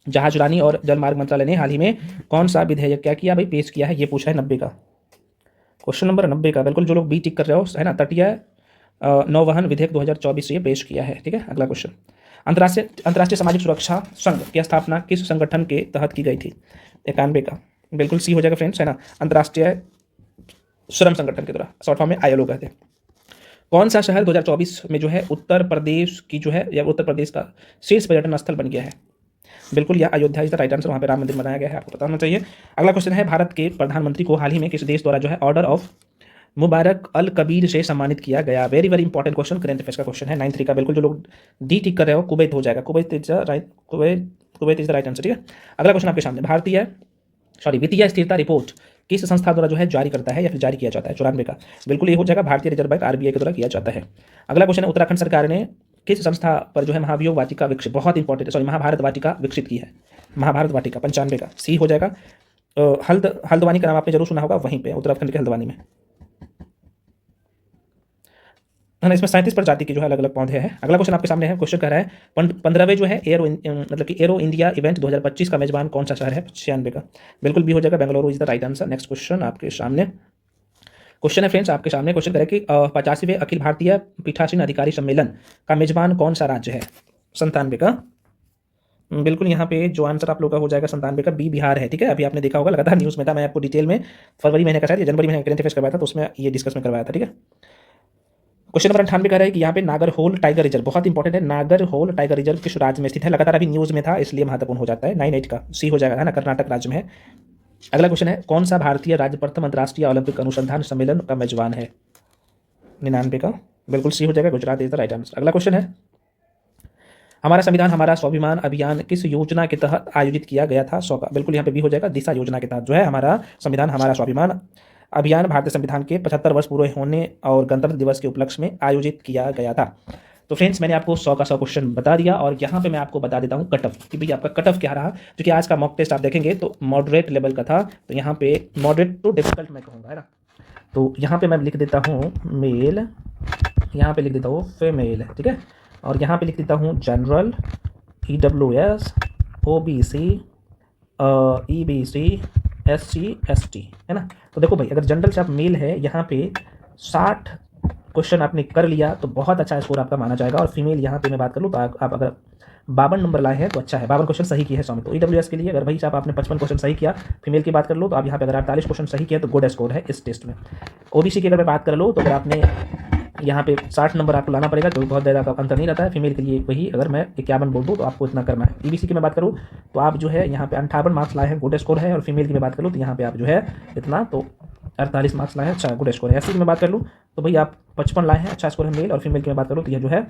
जहाजरानी और जलमार्ग मंत्रालय ने हाल ही में कौन सा विधेयक क्या किया भाई, पेश किया है, ये पूछा है 90 का। क्वेश्चन नंबर 90 का, बिल्कुल जो लोग बी टिक कर रहे हो है ना, तटीय नौवहन विधेयक 2024 ये पेश किया है, ठीक है। अगला क्वेश्चन, अंतर्राष्ट्रीय सामाजिक सुरक्षा संघ की स्थापना किस संगठन के तहत की गई थी, 91 का। बिल्कुल सी हो जाएगा फ्रेंड्स, है ना, अंतर्राष्ट्रीय श्रम संगठन के द्वारा, शॉर्ट फॉर्म में ILO कहते हैं। कौन सा शहर 2024 में जो है उत्तर प्रदेश की जो है, या उत्तर प्रदेश का शीर्ष पर्यटन स्थल बन गया है, बिल्कुल यह Ayodhya is the right answer, वहाँ पे राम मंदिर बनाया गया है, आपको पता होना चाहिए। अगला क्वेश्चन है, भारत के प्रधानमंत्री को हाल ही में किस देश द्वारा जो है ऑर्डर ऑफ मुबारक अल कबीर से सम्मानित किया गया। Very very important question, current affairs का क्वेश्चन है, 93 का। बिल्कुल जो लोग डी टिक कर रहे हो, कुवैत हो जाएगा, Kuwait is the right answer, ठीक है। अगला क्वेश्चन आपके सामने, वित्तीय स्थिरता रिपोर्ट किस संस्था द्वारा जो है जारी करता है या फिर जारी किया जाता है, 94 का। बिल्कुल ये हो जाएगा, भारतीय रिजर्व बैंक RBI के द्वारा किया जाता है। अगला क्वेश्चन है, उत्तराखंड सरकार ने किस संस्था पर जो है महाभियोग वाटिका विकसित, बहुत इंपॉर्टेंट, महाभारत वाटिका विकसित की है, महाभारत वाटिका, 95 का। सी हो जाएगा, हल्द्वानी का नाम आपने जरूर सुना होगा, वहीं पे उत्तराखंड के हल्द्वानी में। है ना। इसमें 37 प्रजाति की जो है अलग अलग पौधे हैं। अगला क्वेश्चन आपके सामने है। क्वेश्चन कह रहा है 15वें जो है मतलब कि एरो इंडिया इवेंट 2025 का मेजबान कौन सा शहर है? 96 का बिल्कुल भी हो जाएगा, Bengaluru is the right answer. Next question आपके सामने क्वेश्चन है फ्रेंड्स, आपके सामने क्वेश्चन करें कि 85वें अखिल भारतीय पीठासीन अधिकारी सम्मेलन का मेजबान कौन सा राज्य है? 97 का बिल्कुल यहाँ पे जो आंसर आप लोग का हो जाएगा 97 का बी बिहार है। ठीक है, अभी आपने देखा होगा लगातार न्यूज़ में था, मैं आपको डिटेल में फरवरी महीने का शायद जनवरी महीने करेंट अफेयर्स करवाया था, तो उसमें ये डिस्कस में करवाया था। ठीक है, क्वेश्चन नंबर 98 कह रहा है कि यहाँ पे नागरहोल टाइगर रिजर्व बहुत इंपॉर्टेंट है। नागरहोल टाइगर रिजर्व किस राज्य में स्थित है? लगातार अभी न्यूज़ में था इसलिए महत्वपूर्ण हो जाता है। 98 का सी हो जाएगा, है ना, कर्नाटक राज्य में है। अगला क्वेश्चन है कौन सा भारतीय राज्य प्रथम अंतर्राष्ट्रीय ओलंपिक अनुसंधान सम्मेलन का मेजबान है? 99 का बिल्कुल सी हो जाएगा, Gujarat is the right answer. अगला क्वेश्चन है हमारा संविधान हमारा स्वाभिमान अभियान किस योजना के तहत आयोजित किया गया था? 100 का बिल्कुल यहाँ पे भी हो जाएगा, दिशा योजना के तहत जो है हमारा संविधान हमारा स्वाभिमान अभियान भारतीय संविधान के 75 वर्ष पूरे होने और गणतंत्र दिवस के उपलक्ष्य में आयोजित किया गया था। तो फ्रेंड्स मैंने आपको 100 का 100 क्वेश्चन बता दिया और यहाँ पे मैं आपको बता देता हूँ कट ऑफ कि भाई आपका कट ऑफ क्या रहा। क्योंकि आज का मॉक टेस्ट आप देखेंगे तो मॉडरेट लेवल का था, तो यहाँ पे मॉडरेट टू डिफिकल्ट मैं कहूँगा, है ना। तो यहाँ पे मैं लिख देता हूँ मेल, यहाँ पे लिख देता हूँ फीमेल, ठीक है, और यहाँ पे लिख देता हूँ general, EWS, OBC, EBC, SC, ST, है ना। तो देखो भाई अगर जनरल से आप मेल है यहाँ पे 60 क्वेश्चन आपने कर लिया तो बहुत अच्छा स्कोर आपका माना जाएगा। और फीमेल यहाँ पे मैं बात कर लूँ तो आप अगर 52 नंबर लाए हैं तो अच्छा है, 52 क्वेश्चन सही किए हैं 100 में। तो EWS के लिए अगर भाई साहब आपने 55 क्वेश्चन सही किया, फीमेल की बात कर लो तो आप यहाँ पे अगर 48 क्वेश्चन सही किए तो गुड स्कोर है इस टेस्ट में। OBC की अगर मैं बात कर लो तो अगर आपने यहाँ पे 60 नंबर आपको लाना पड़ेगा, तो बहुत ज़्यादा का अंतर नहीं रहता है। फीमेल के लिए वही अगर मैं 51 बोल दूँ तो आपको इतना करना है। EBC की मैं बात करूँ तो आप जो है यहाँ पे 58 मार्क्स लाए हैं, गुड स्कोर है। और फीमेल की मैं बात करूँ तो यहाँ पे आप जो है इतना तो 48 मार्क्स लाए हैं, अच्छा गुड स्कोर है। SC की मैं बात कर लूँ तो भाई आप 55 लाए हैं, अच्छा स्कोर है मेल। और फीमेल की मैं बात करूँ तो यह जो है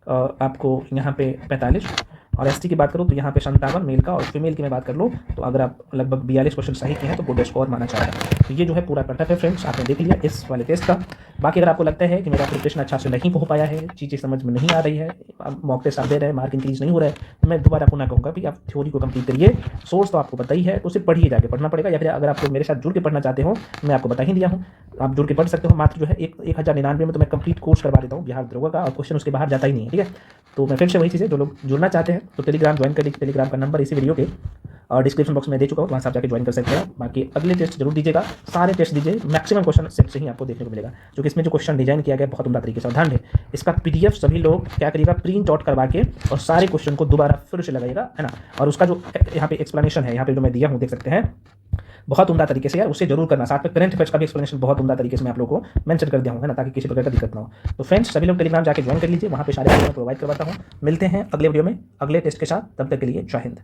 आपको यहाँ पे 45। और ST की बात करूँ तो यहाँ पे 57 मेल का। और फीमेल की मैं बात कर लूँ तो अगर आप लगभग 42 क्वेश्चन सही किए हैं तो गुड स्कोर माना जाएगा। तो ये जो है पूरा कटअप है फ्रेंड्स, आपने देख लिया इस वाले टेस्ट का। बाकी अगर आपको लगता है कि मेरा प्रिपरेशन अच्छा से नहीं हो पाया है, चीज़ें समझ में नहीं आ रही है, मॉक टेस्ट आप दे रहे हैं, मार्क इंक्रीज नहीं हो रहा है, तो मैं दोबारा पुनः कहूँगा कि आप थ्योरी को कंप्लीट करिए। सोर्स तो आपको पता ही है, तो सिर्फ पढ़िए, जाके पढ़ना पड़ेगा। या फिर अगर आप लोग मेरे साथ जुड़ के पढ़ना चाहते हो, मैं आपको बता ही दिया हूँ, आप जुड़ के पढ़ सकते हो। मात्र जो है 1099 में तो मैं कंप्लीट कोर्स करवा देता हूँ बिहार दरोगा का, और क्वेश्चन उसके बाहर जाता ही नहीं है। ठीक है, तो मैं फिर से वही चीज़ है, जो लोग जुड़ना चाहते हैं तो टेलीग्राम ज्वाइन कर लीजिए। टेलीग्राम का नंबर इसी वीडियो के और डिस्क्रिप्शन बॉक्स में दे चुका हूँ, वहाँ से आप जाकर ज्वाइन कर सकते हैं। बाकी अगले टेस्ट जरूर दीजिएगा, सारे टेस्ट दीजिए, मैक्सिमम क्वेश्चन सेट से ही आपको देखने को मिलेगा। क्योंकि इसमें जो क्वेश्चन डिजाइन किया गया बहुत उम्दा तरीके से, ध्यान है इसका PDF सभी लोग क्या करिएगा, प्रिंट आउट करवा के और सारे क्वेश्चन को दोबारा फिर से लगाइएगा, है ना। और उसका जो यहाँ पे एक्सप्लेनेशन है, यहाँ पे जो मैं दिया हूँ देख सकते हैं, बहुत उम्दा तरीके से यार, उसे जरूर करना। साथ में करंट अफेयर्स का भी एक्सप्लेनेशन बहुत उम्दा तरीके से मैं आप लोगों को मेंशन कर दिया हूँ, है ना, ताकि किसी प्रकार का दिक्कत ना हो। तो फ्रेंड्स सभी लोग टेलीग्राम जाके ज्वाइन कर लीजिए, वहाँ पे सारे प्रोवाइड करवाता हूँ। मिलते हैं अगले वीडियो में अगले टेस्ट के साथ, तब तक के लिए जय हिंद।